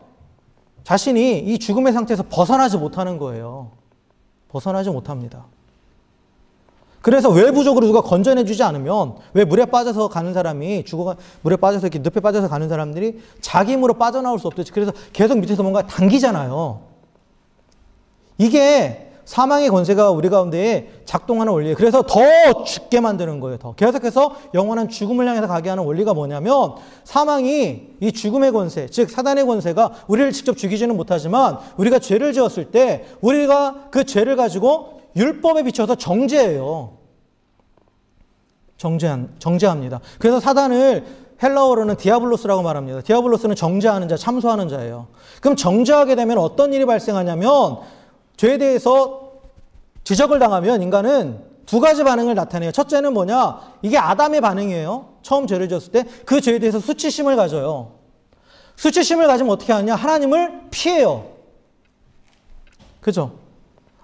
자신이 이 죽음의 상태에서 벗어나지 못하는 거예요. 벗어나지 못합니다. 그래서 외부적으로 누가 건져내주지 않으면 왜 물에 빠져서 가는 사람이 물에 빠져서 이렇게 늪에 빠져서 가는 사람들이 자기 힘으로 빠져나올 수 없듯이 그래서 계속 밑에서 뭔가 당기잖아요. 이게 사망의 권세가 우리 가운데에 작동하는 원리예요. 그래서 더 죽게 만드는 거예요. 더 계속해서 영원한 죽음을 향해서 가게 하는 원리가 뭐냐면 사망이 이 죽음의 권세, 즉 사단의 권세가 우리를 직접 죽이지는 못하지만 우리가 죄를 지었을 때 우리가 그 죄를 가지고 율법에 비춰서 정죄해요. 정죄합니다. 그래서 사단을 헬라어로는 디아블로스라고 말합니다. 디아블로스는 정죄하는 자, 참소하는 자예요. 그럼 정죄하게 되면 어떤 일이 발생하냐면 죄에 대해서 지적을 당하면 인간은 두 가지 반응을 나타내요. 첫째는 뭐냐? 이게 아담의 반응이에요. 처음 죄를 지었을 때 그 죄에 대해서 수치심을 가져요. 수치심을 가지면 어떻게 하느냐? 하나님을 피해요. 그죠?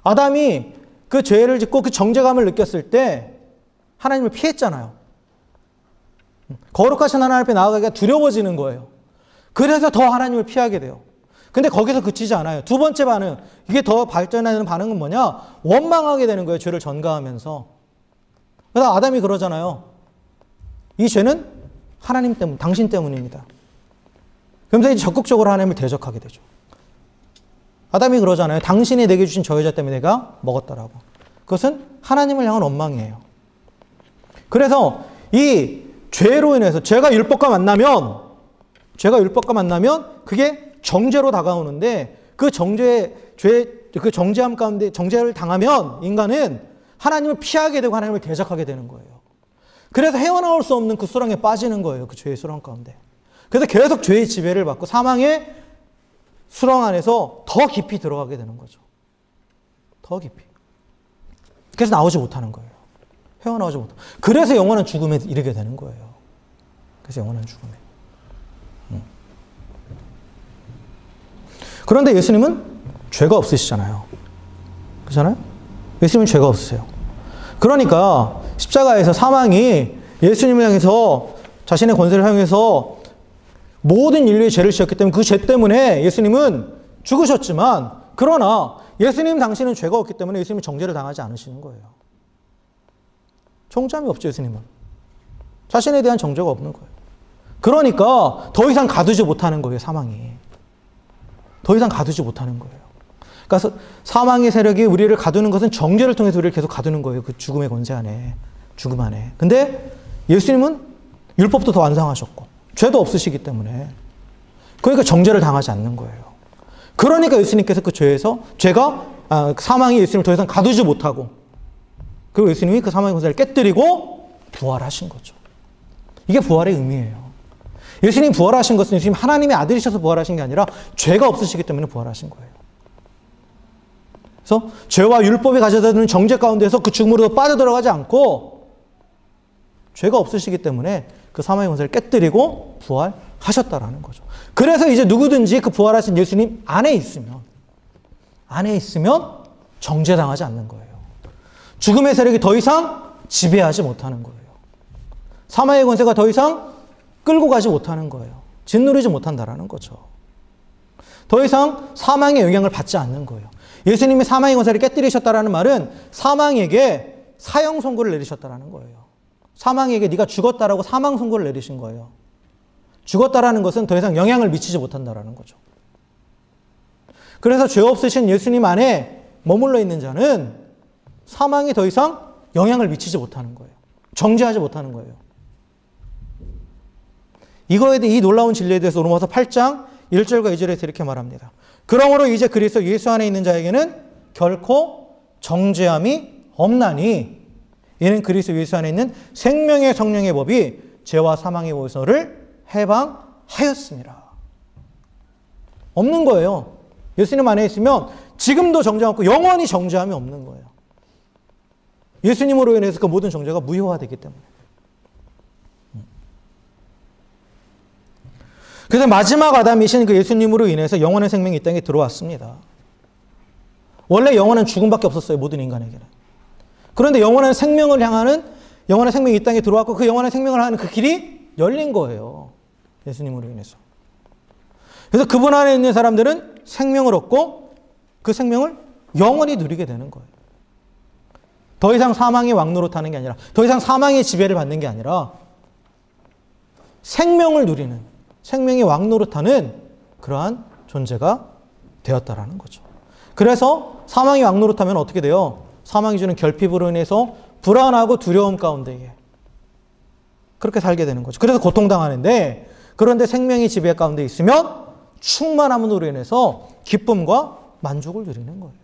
아담이 그 죄를 짓고 그 정죄감을 느꼈을 때 하나님을 피했잖아요. 거룩하신 하나님 앞에 나아가기가 두려워지는 거예요. 그래서 더 하나님을 피하게 돼요. 근데 거기서 그치지 않아요. 두 번째 반응, 이게 더 발전하는 반응은 뭐냐? 원망하게 되는 거예요. 죄를 전가하면서. 그래서 아담이 그러잖아요. 이 죄는 하나님 때문, 당신 때문입니다. 그러면서 이제 적극적으로 하나님을 대적하게 되죠. 아담이 그러잖아요. 당신이 내게 주신 저 여자 때문에 내가 먹었다라고. 그것은 하나님을 향한 원망이에요. 그래서 이 죄로 인해서 죄가 율법과 만나면 그게 정죄로 다가오는데 그 정죄함 가운데 정죄를 당하면 인간은 하나님을 피하게 되고 하나님을 대적하게 되는 거예요. 그래서 헤어나올 수 없는 그 수렁에 빠지는 거예요. 그 죄의 수렁 가운데. 그래서 계속 죄의 지배를 받고 사망의 수렁 안에서 더 깊이 들어가게 되는 거죠. 더 깊이. 그래서 나오지 못하는 거예요. 헤어나오지 못하고. 그래서 영원한 죽음에 이르게 되는 거예요. 그래서 영원한 죽음에. 그런데 예수님은 죄가 없으시잖아요. 그렇잖아요? 예수님은 죄가 없으세요. 그러니까 십자가에서 사망이 예수님을 향해서 자신의 권세를 향해서 모든 인류의 죄를 지었기 때문에 그 죄 때문에 예수님은 죽으셨지만 그러나 예수님 당신은 죄가 없기 때문에 예수님은 정죄를 당하지 않으시는 거예요. 정죄함이 없죠. 예수님은. 자신에 대한 정죄가 없는 거예요. 그러니까 더 이상 가두지 못하는 거예요. 사망이. 더 이상 가두지 못하는 거예요. 그러니까 사망의 세력이 우리를 가두는 것은 정죄를 통해서 우리를 계속 가두는 거예요. 그 죽음의 권세 안에. 죽음 안에. 근데 예수님은 율법도 더 완성하셨고 죄도 없으시기 때문에 그러니까 정죄를 당하지 않는 거예요. 그러니까 예수님께서 그 사망이 예수님을 더 이상 가두지 못하고 그리고 예수님이 그 사망의 권세를 깨뜨리고 부활하신 거죠. 이게 부활의 의미예요. 예수님이 부활하신 것은 예수님 하나님의 아들이셔서 부활하신 게 아니라 죄가 없으시기 때문에 부활하신 거예요. 그래서 죄와 율법이 가져다 주는 정죄 가운데서 그 죽음으로 빠져들어가지 않고 죄가 없으시기 때문에 그 사망의 권세를 깨뜨리고 부활하셨다라는 거죠. 그래서 이제 누구든지 그 부활하신 예수님 안에 있으면 정죄당하지 않는 거예요. 죽음의 세력이 더 이상 지배하지 못하는 거예요. 사망의 권세가 더 이상 끌고 가지 못하는 거예요. 짓누르지 못한다라는 거죠. 더 이상 사망의 영향을 받지 않는 거예요. 예수님이 사망의 권세를 깨뜨리셨다라는 말은 사망에게 사형 선고를 내리셨다라는 거예요. 사망에게 네가 죽었다라고 사망 선고를 내리신 거예요. 죽었다라는 것은 더 이상 영향을 미치지 못한다라는 거죠. 그래서 죄 없으신 예수님 안에 머물러 있는 자는 사망이 더 이상 영향을 미치지 못하는 거예요. 정죄하지 못하는 거예요. 이거에 대해 이 놀라운 진리에 대해서 로마서 8장 1절과 2절에서 이렇게 말합니다. 그러므로 이제 그리스도 예수 안에 있는 자에게는 결코 정죄함이 없나니 이는 그리스도 예수 안에 있는 생명의 성령의 법이 죄와 사망의 원수를 해방하였습니다. 없는 거예요. 예수님 안에 있으면 지금도 정죄 없고 영원히 정죄함이 없는 거예요. 예수님으로 인해서 그 모든 정죄가 무효화되기 때문에. 그래서 마지막 아담이신 그 예수님으로 인해서 영원의 생명이 이 땅에 들어왔습니다. 원래 영원한 죽음밖에 없었어요. 모든 인간에게는. 그런데 영원한 생명을 향하는 영원한 생명이 이 땅에 들어왔고 그 영원한 생명을 하는 그 길이 열린 거예요. 예수님으로 인해서. 그래서 그분 안에 있는 사람들은 생명을 얻고 그 생명을 영원히 누리게 되는 거예요. 더 이상 사망의 왕노릇하는 게 아니라, 더 이상 사망의 지배를 받는 게 아니라 생명을 누리는, 생명의 왕노릇하는 그러한 존재가 되었다라는 거죠. 그래서 사망의 왕노릇하면 어떻게 돼요? 사망이 주는 결핍으로 인해서 불안하고 두려움 가운데에 그렇게 살게 되는 거죠. 그래서 고통당하는데, 그런데 생명의 지배 가운데 있으면 충만함으로 인해서 기쁨과 만족을 누리는 거예요.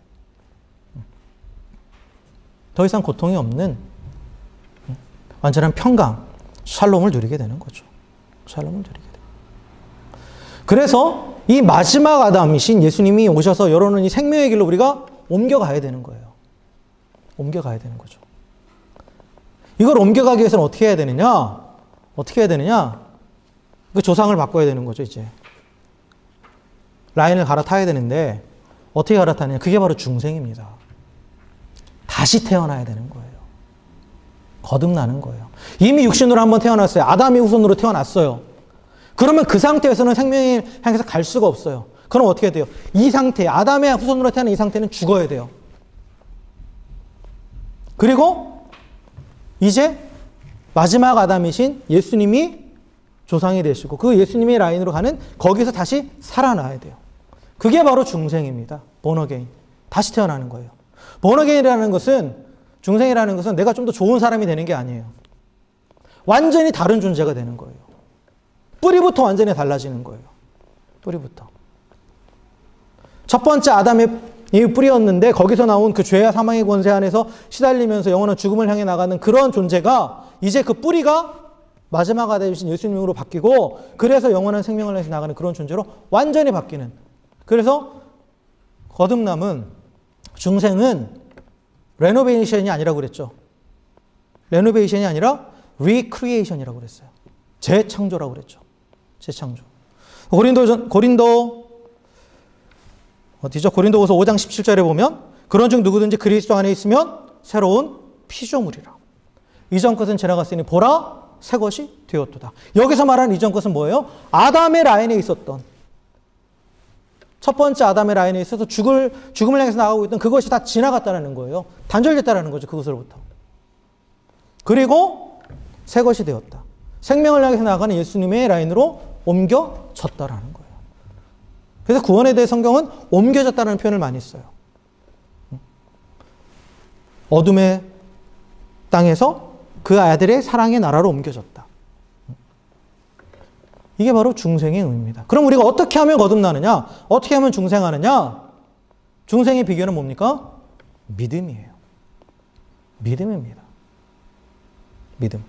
더 이상 고통이 없는 완전한 평강, 샬롬을 누리게 되는 거죠. 샬롬을 누리게 돼요. 그래서 이 마지막 아담이신 예수님이 오셔서 열어놓은 이 생명의 길로 우리가 옮겨가야 되는 거예요. 옮겨가야 되는 거죠. 이걸 옮겨가기 위해서는 어떻게 해야 되느냐? 어떻게 해야 되느냐? 그 조상을 바꿔야 되는 거죠, 이제. 라인을 갈아타야 되는데, 어떻게 갈아타느냐? 그게 바로 중생입니다. 다시 태어나야 되는 거예요. 거듭나는 거예요. 이미 육신으로 한번 태어났어요. 아담의 후손으로 태어났어요. 그러면 그 상태에서는 생명을 향해서 갈 수가 없어요. 그럼 어떻게 돼요? 이 상태, 아담의 후손으로 태어난 이 상태는 죽어야 돼요. 그리고 이제 마지막 아담이신 예수님이 조상이 되시고 그 예수님의 라인으로 가는 거기서 다시 살아나야 돼요. 그게 바로 중생입니다. 본어게인. 다시 태어나는 거예요. 본어게인이라는 것은, 중생이라는 것은 내가 좀 더 좋은 사람이 되는 게 아니에요. 완전히 다른 존재가 되는 거예요. 뿌리부터 완전히 달라지는 거예요. 뿌리부터. 첫 번째 아담의 이 뿌리였는데 거기서 나온 그 죄와 사망의 권세 안에서 시달리면서 영원한 죽음을 향해 나가는 그런 존재가 이제 그 뿌리가 마지막 아담이신 예수님으로 바뀌고, 그래서 영원한 생명을 향해서 나가는 그런 존재로 완전히 바뀌는. 그래서 거듭남은, 중생은 레노베이션이 아니라고 그랬죠. 레노베이션이 아니라 리크리에이션이라고 그랬어요. 재창조라고 그랬죠. 재창조. 어디죠? 고린도후서 5장 17절에 보면 그런 중 누구든지 그리스도 안에 있으면 새로운 피조물이라. 이전 것은 지나갔으니 보라 새 것이 되었도다. 여기서 말하는 이전 것은 뭐예요? 아담의 라인에 있었던, 첫 번째 아담의 라인에 있어서 죽음을 향해서 나가고 있던 그것이 다 지나갔다는 거예요. 단절됐다는 거죠. 그것으로부터. 그리고 새 것이 되었다. 생명을 향해서 나가는 예수님의 라인으로 옮겨졌다라는 거예요. 그래서 구원에 대해 성경은 옮겨졌다는 표현을 많이 써요. 어둠의 땅에서 그 아들의 사랑의 나라로 옮겨졌다. 이게 바로 중생의 의미입니다. 그럼 우리가 어떻게 하면 거듭나느냐? 어떻게 하면 중생하느냐? 중생의 비결은 뭡니까? 믿음이에요. 믿음입니다. 믿음.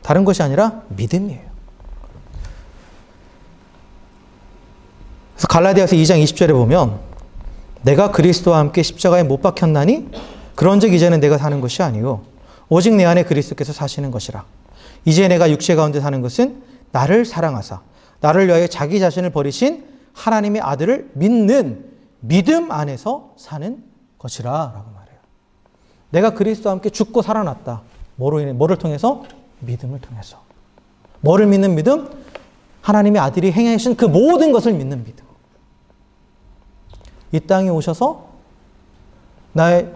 다른 것이 아니라 믿음이에요. 그래서 갈라디아서 2장 20절에 보면 내가 그리스도와 함께 십자가에 못 박혔나니 그런즉 이제는 내가 사는 것이 아니요 오직 내 안에 그리스도께서 사시는 것이라. 이제 내가 육체 가운데 사는 것은 나를 사랑하사 나를 위하여 자기 자신을 버리신 하나님의 아들을 믿는 믿음 안에서 사는 것이라 라고 말해요. 내가 그리스도와 함께 죽고 살아났다. 뭐를 통해서? 믿음을 통해서. 뭐를 믿는 믿음? 하나님의 아들이 행하신 그 모든 것을 믿는 믿음. 이 땅에 오셔서 나의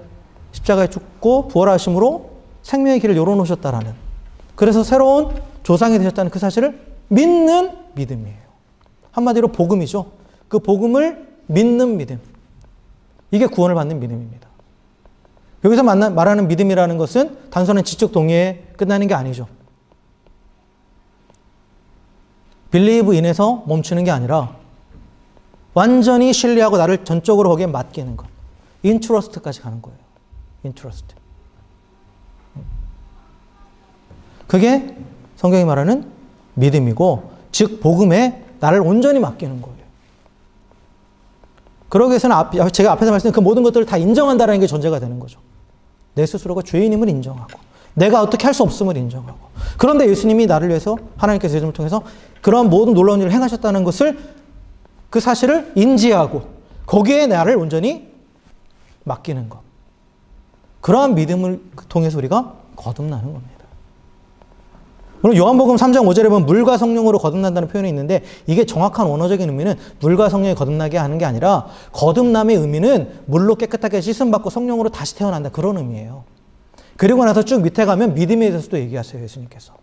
십자가에 죽고 부활하심으로 생명의 길을 열어놓으셨다라는, 그래서 새로운 조상이 되셨다는 그 사실을 믿는 믿음이에요. 한마디로 복음이죠. 그 복음을 믿는 믿음. 이게 구원을 받는 믿음입니다. 여기서 말하는 믿음이라는 것은 단순한 지적 동의에 끝나는 게 아니죠. believe in에서 멈추는 게 아니라 완전히 신뢰하고 나를 전적으로 거기에 맡기는 것. 인트러스트까지 가는 거예요. 인트러스트. 그게 성경이 말하는 믿음이고, 즉 복음에 나를 온전히 맡기는 거예요. 그러기 위해서는 제가 앞에서 말씀드린 그 모든 것들을 다 인정한다는 게 전제가 되는 거죠. 내 스스로가 죄인임을 인정하고 내가 어떻게 할 수 없음을 인정하고, 그런데 예수님이 나를 위해서, 하나님께서 예수님을 통해서 그런 모든 놀라운 일을 행하셨다는 것을, 그 사실을 인지하고 거기에 나를 온전히 맡기는 것. 그러한 믿음을 통해서 우리가 거듭나는 겁니다. 물론 요한복음 3장 5절에 보면 물과 성령으로 거듭난다는 표현이 있는데, 이게 정확한 원어적인 의미는 물과 성령이 거듭나게 하는 게 아니라, 거듭남의 의미는 물로 깨끗하게 씻음받고 성령으로 다시 태어난다, 그런 의미예요. 그리고 나서 쭉 밑에 가면 믿음에 대해서도 얘기하세요. 예수님께서.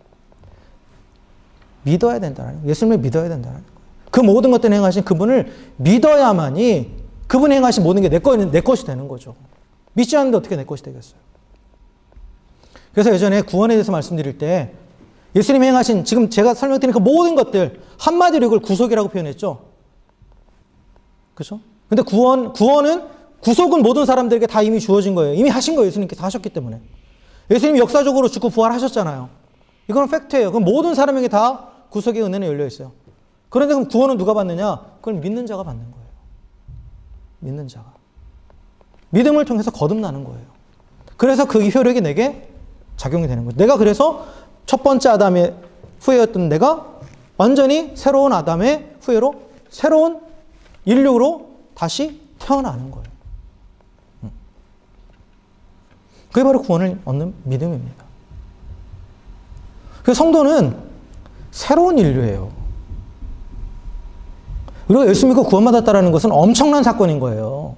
믿어야 된다는 거예요. 예수님을 믿어야 된다는 거예요. 그 모든 것들을 행하신 그분을 믿어야만이 그분이 행하신 모든 게 내 것이 되는 거죠. 믿지 않는데 어떻게 내 것이 되겠어요. 그래서 예전에 구원에 대해서 말씀드릴 때 예수님이 행하신 지금 제가 설명드린 그 모든 것들 한마디로 이걸 구속이라고 표현했죠. 그렇죠? 근데 구속은 모든 사람들에게 다 이미 주어진 거예요. 이미 하신 거예요. 예수님께서 하셨기 때문에. 예수님이 역사적으로 죽고 부활하셨잖아요. 이건 팩트예요. 그럼 모든 사람에게 다 구속의 은혜는 열려 있어요. 그런데 그럼 구원은 누가 받느냐? 그걸 믿는 자가 받는 거예요. 믿는 자가. 믿음을 통해서 거듭나는 거예요. 그래서 그 효력이 내게 작용이 되는 거예요. 내가 그래서 첫 번째 아담의 후예였던 내가 완전히 새로운 아담의 후예로 새로운 인류로 다시 태어나는 거예요. 그게 바로 구원을 얻는 믿음입니다. 그래서 성도는 새로운 인류예요. 그리고 예수 믿고 구원받았다는 것은 엄청난 사건인 거예요.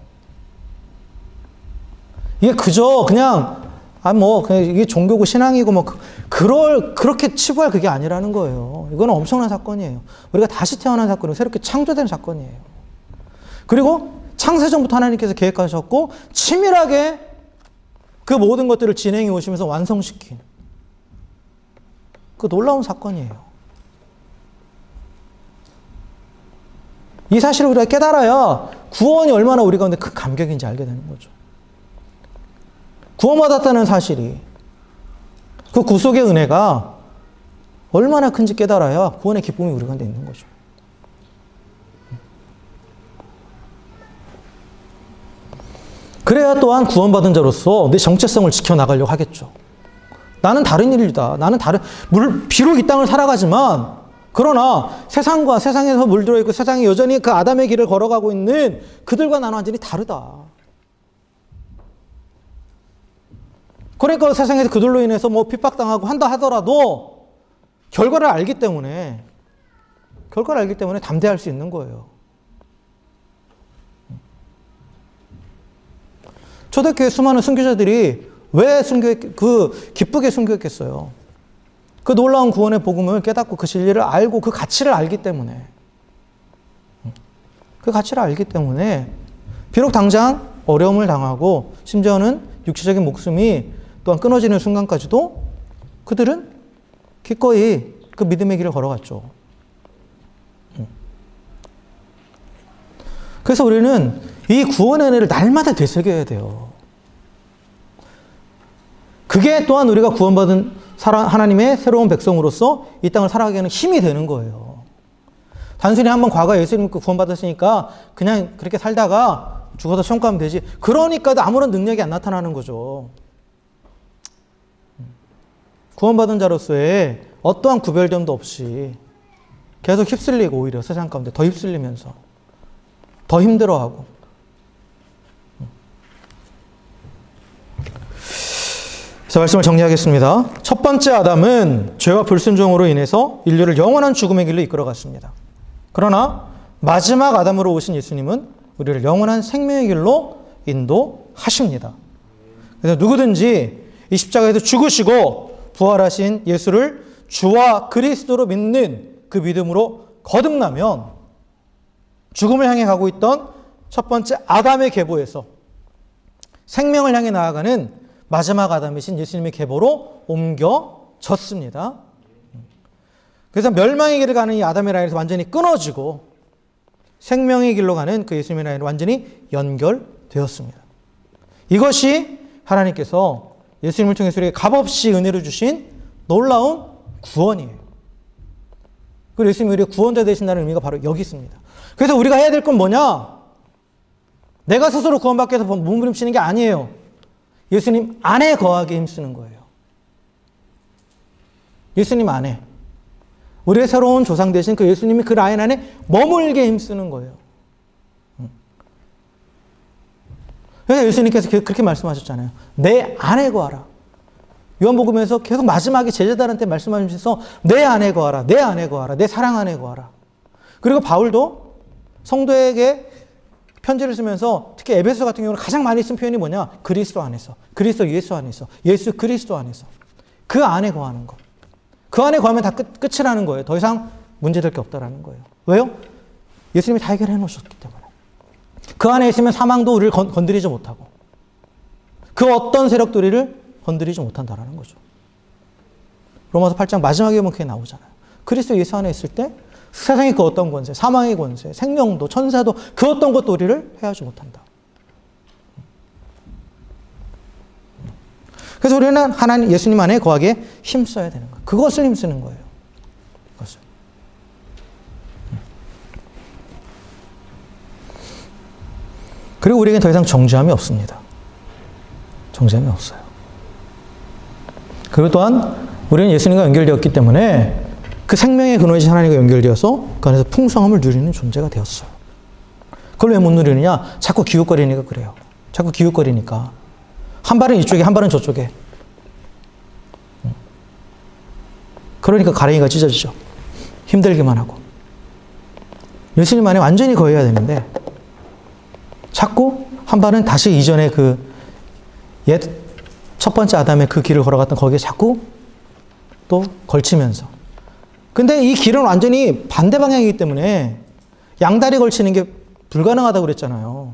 이게 그저 그냥 그냥 이게 종교고 신앙이고 그렇게 치부할 그게 아니라는 거예요. 이건 엄청난 사건이에요. 우리가 다시 태어난 사건이고 새롭게 창조된 사건이에요. 그리고 창세전부터 하나님께서 계획하셨고 치밀하게 그 모든 것들을 진행해 오시면서 완성시킨 그 놀라운 사건이에요. 이 사실을 우리가 깨달아야 구원이 얼마나 우리 가운데 큰 감격인지 알게 되는 거죠. 구원받았다는 사실이, 그 구속의 은혜가 얼마나 큰지 깨달아야 구원의 기쁨이 우리 가운데 있는 거죠. 그래야 또한 구원받은 자로서 내 정체성을 지켜나가려고 하겠죠. 나는 다른 인류다. 비록 이 땅을 살아가지만, 그러나 세상과 세상에서 물들어 있고 세상이 여전히 그 아담의 길을 걸어가고 있는 그들과 나는 완전히 다르다. 그러니까 세상에서 그들로 인해서 핍박당하고 한다 하더라도 결과를 알기 때문에 담대할 수 있는 거예요. 초대교회 수많은 순교자들이 왜 기쁘게 순교했겠어요? 그 놀라운 구원의 복음을 깨닫고 그 진리를 알고 그 가치를 알기 때문에. 그 가치를 알기 때문에 비록 당장 어려움을 당하고 심지어는 육체적인 목숨이 또한 끊어지는 순간까지도 그들은 기꺼이 그 믿음의 길을 걸어갔죠. 그래서 우리는 이 구원의 은혜를 날마다 되새겨야 돼요. 그게 또한 우리가 구원받은 하나님의 새로운 백성으로서 이 땅을 살아가게 하는 힘이 되는 거예요. 단순히 한번 과거에 예수 믿고 구원받았으니까 그냥 그렇게 살다가 죽어서 천국 가면 되지. 그러니까도 아무런 능력이 안 나타나는 거죠. 구원받은 자로서의 어떠한 구별됨도 없이 계속 휩쓸리고 오히려 세상 가운데 더 휩쓸리면서 더 힘들어하고. 자, 말씀을 정리하겠습니다. 첫 번째 아담은 죄와 불순종으로 인해서 인류를 영원한 죽음의 길로 이끌어갔습니다. 그러나 마지막 아담으로 오신 예수님은 우리를 영원한 생명의 길로 인도하십니다. 그래서 누구든지 이 십자가에서 죽으시고 부활하신 예수를 주와 그리스도로 믿는 그 믿음으로 거듭나면 죽음을 향해 가고 있던 첫 번째 아담의 계보에서 생명을 향해 나아가는 마지막 아담이신 예수님의 계보로 옮겨졌습니다. 그래서 멸망의 길을 가는 이 아담의 라인에서 완전히 끊어지고 생명의 길로 가는 그 예수님의 라인으로 완전히 연결되었습니다. 이것이 하나님께서 예수님을 통해서 우리에게 값없이 은혜를 주신 놀라운 구원이에요. 그리고 예수님이 우리의 구원자 되신다는 의미가 바로 여기 있습니다. 그래서 우리가 해야 될 건 뭐냐? 내가 스스로 구원받기 위해서 몸부림치는 게 아니에요. 예수님 안에 거하게 힘쓰는 거예요. 예수님 안에. 우리의 새로운 조상 되신 그 예수님이 그 라인 안에 머물게 힘쓰는 거예요. 그래서 예수님께서 그렇게 말씀하셨잖아요. 내 안에 거하라. 요한복음에서 계속 마지막에 제자들한테 말씀하시면서 내 안에 거하라. 내 안에 거하라. 내 사랑 안에 거하라. 그리고 바울도 성도에게 편지를 쓰면서 특히 에베소 같은 경우는 가장 많이 쓴 표현이 뭐냐? 그리스도 안에서. 그리스도 예수 안에서. 예수 그리스도 안에서. 그 안에 거하는 것. 그 안에 거하면 다 끝이라는 거예요. 더 이상 문제될 게 없다라는 거예요. 왜요? 예수님이 다 해결해 놓으셨기 때문에. 그 안에 있으면 사망도 우리를 건드리지 못하고 그 어떤 세력도 우리를 건드리지 못한다라는 거죠. 로마서 8장 마지막에 보면 그게 나오잖아요. 그리스도 예수 안에 있을 때 세상의 그 어떤 권세, 사망의 권세, 생명도, 천사도 그 어떤 것도 우리를 해하지 못한다. 그래서 우리는 하나님, 예수님 안에 거하게 힘써야 되는 거예요. 그것을 힘쓰는 거예요. 그것을. 그리고 우리에겐 더 이상 정죄함이 없습니다. 정죄함이 없어요. 그리고 또한 우리는 예수님과 연결되었기 때문에 그 생명의 근원이신 하나님과 연결되어서 그 안에서 풍성함을 누리는 존재가 되었어요. 그걸 왜 못 누리느냐? 자꾸 기웃거리니까 그래요. 자꾸 기웃거리니까. 한 발은 이쪽에, 한 발은 저쪽에. 그러니까 가랭이가 찢어지죠. 힘들기만 하고. 예수님 안에 완전히 거해야 되는데 자꾸 한 발은 다시 이전에 그 옛 첫 번째 아담의 그 길을 걸어갔던 거기에 자꾸 또 걸치면서. 근데 이 길은 완전히 반대 방향이기 때문에 양다리 걸치는 게 불가능하다고 그랬잖아요.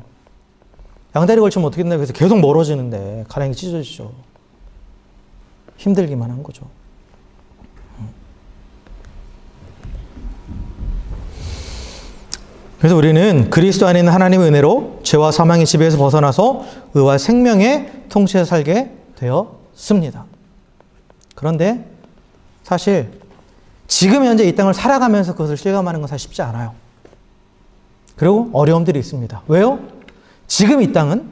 양다리 걸치면 어떻게 된다 그래서 계속 멀어지는데 가랑이 찢어지죠. 힘들기만 한 거죠. 그래서 우리는 그리스도 안에 있는 하나님의 은혜로 죄와 사망의 지배에서 벗어나서 의와 생명의 통치에 살게 되었습니다. 그런데 사실 지금 현재 이 땅을 살아가면서 그것을 실감하는 건 사실 쉽지 않아요. 그리고 어려움들이 있습니다. 왜요? 지금 이 땅은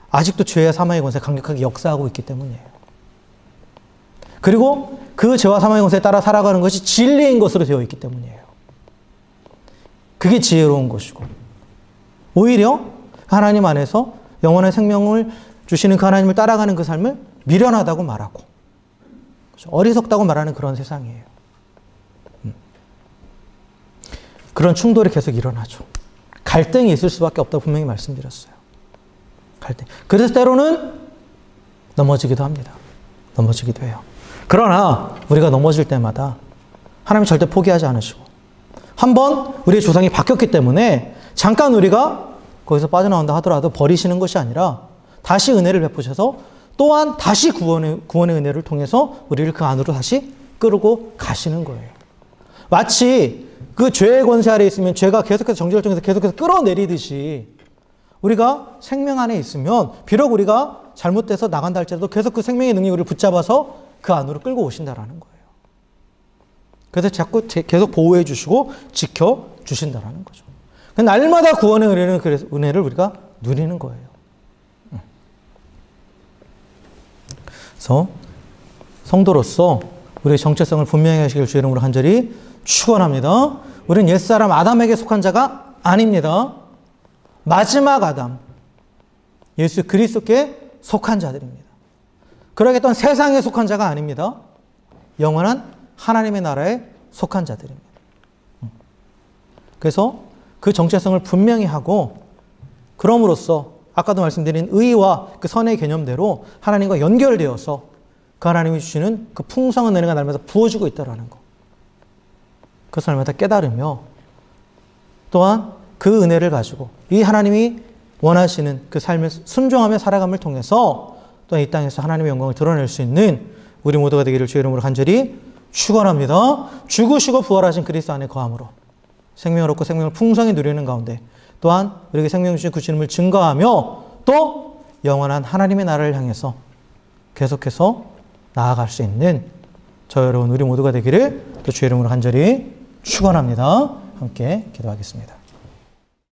아직도 죄와 사망의 권세가 강력하게 역사하고 있기 때문이에요. 그리고 그 죄와 사망의 권세에 따라 살아가는 것이 진리인 것으로 되어 있기 때문이에요. 그게 지혜로운 것이고 오히려 하나님 안에서 영원한 생명을 주시는 그 하나님을 따라가는 그 삶을 미련하다고 말하고 어리석다고 말하는 그런 세상이에요. 그런 충돌이 계속 일어나죠. 갈등이 있을 수밖에 없다고 분명히 말씀드렸어요. 갈등. 그래서 때로는 넘어지기도 합니다. 넘어지기도 해요. 그러나 우리가 넘어질 때마다 하나님이 절대 포기하지 않으시고 한번 우리의 조상이 바뀌었기 때문에 잠깐 우리가 거기서 빠져나온다 하더라도 버리시는 것이 아니라 다시 은혜를 베푸셔서 또한 다시 구원의 은혜를 통해서 우리를 그 안으로 다시 끌고 가시는 거예요. 마치 그 죄의 권세 아래 있으면 죄가 계속해서 정죄를 통해서 계속해서 끌어내리듯이 우리가 생명 안에 있으면 비록 우리가 잘못돼서 나간다 할지라도 계속 그 생명의 능력이 우리를 붙잡아서 그 안으로 끌고 오신다라는 거예요. 그래서 자꾸 계속 보호해 주시고 지켜 주신다라는 거죠. 날마다 구원의 은혜를 우리가 누리는 거예요. 그래서 성도로서 우리의 정체성을 분명히 하시길 주의 이름으로 간절히 축원합니다. 우리는 옛사람 아담에게 속한 자가 아닙니다. 마지막 아담, 예수 그리스도께 속한 자들입니다. 그러기 또한 세상에 속한 자가 아닙니다. 영원한 하나님의 나라에 속한 자들입니다. 그래서 그 정체성을 분명히 하고 그럼으로써 아까도 말씀드린 의와 그 선의 개념대로 하나님과 연결되어서 그 하나님이 주시는 그 풍성한 은혜가 날마다 부어주고 있다는 것. 그것을 날마다 깨달으며 또한 그 은혜를 가지고 이 하나님이 원하시는 그 삶을 순종하며 살아감을 통해서 또한 이 땅에서 하나님의 영광을 드러낼 수 있는 우리 모두가 되기를 주의 이름으로 간절히 축원합니다. 죽으시고 부활하신 그리스도 안에 거함으로 생명을 얻고 생명을 풍성히 누리는 가운데 또한 우리에게 생명 주신 그 주님을 증거하며 또 영원한 하나님의 나라를 향해서 계속해서 나아갈 수 있는 저 여러분 우리 모두가 되기를 또 주의 이름으로 간절히 축원합니다. 함께 기도하겠습니다.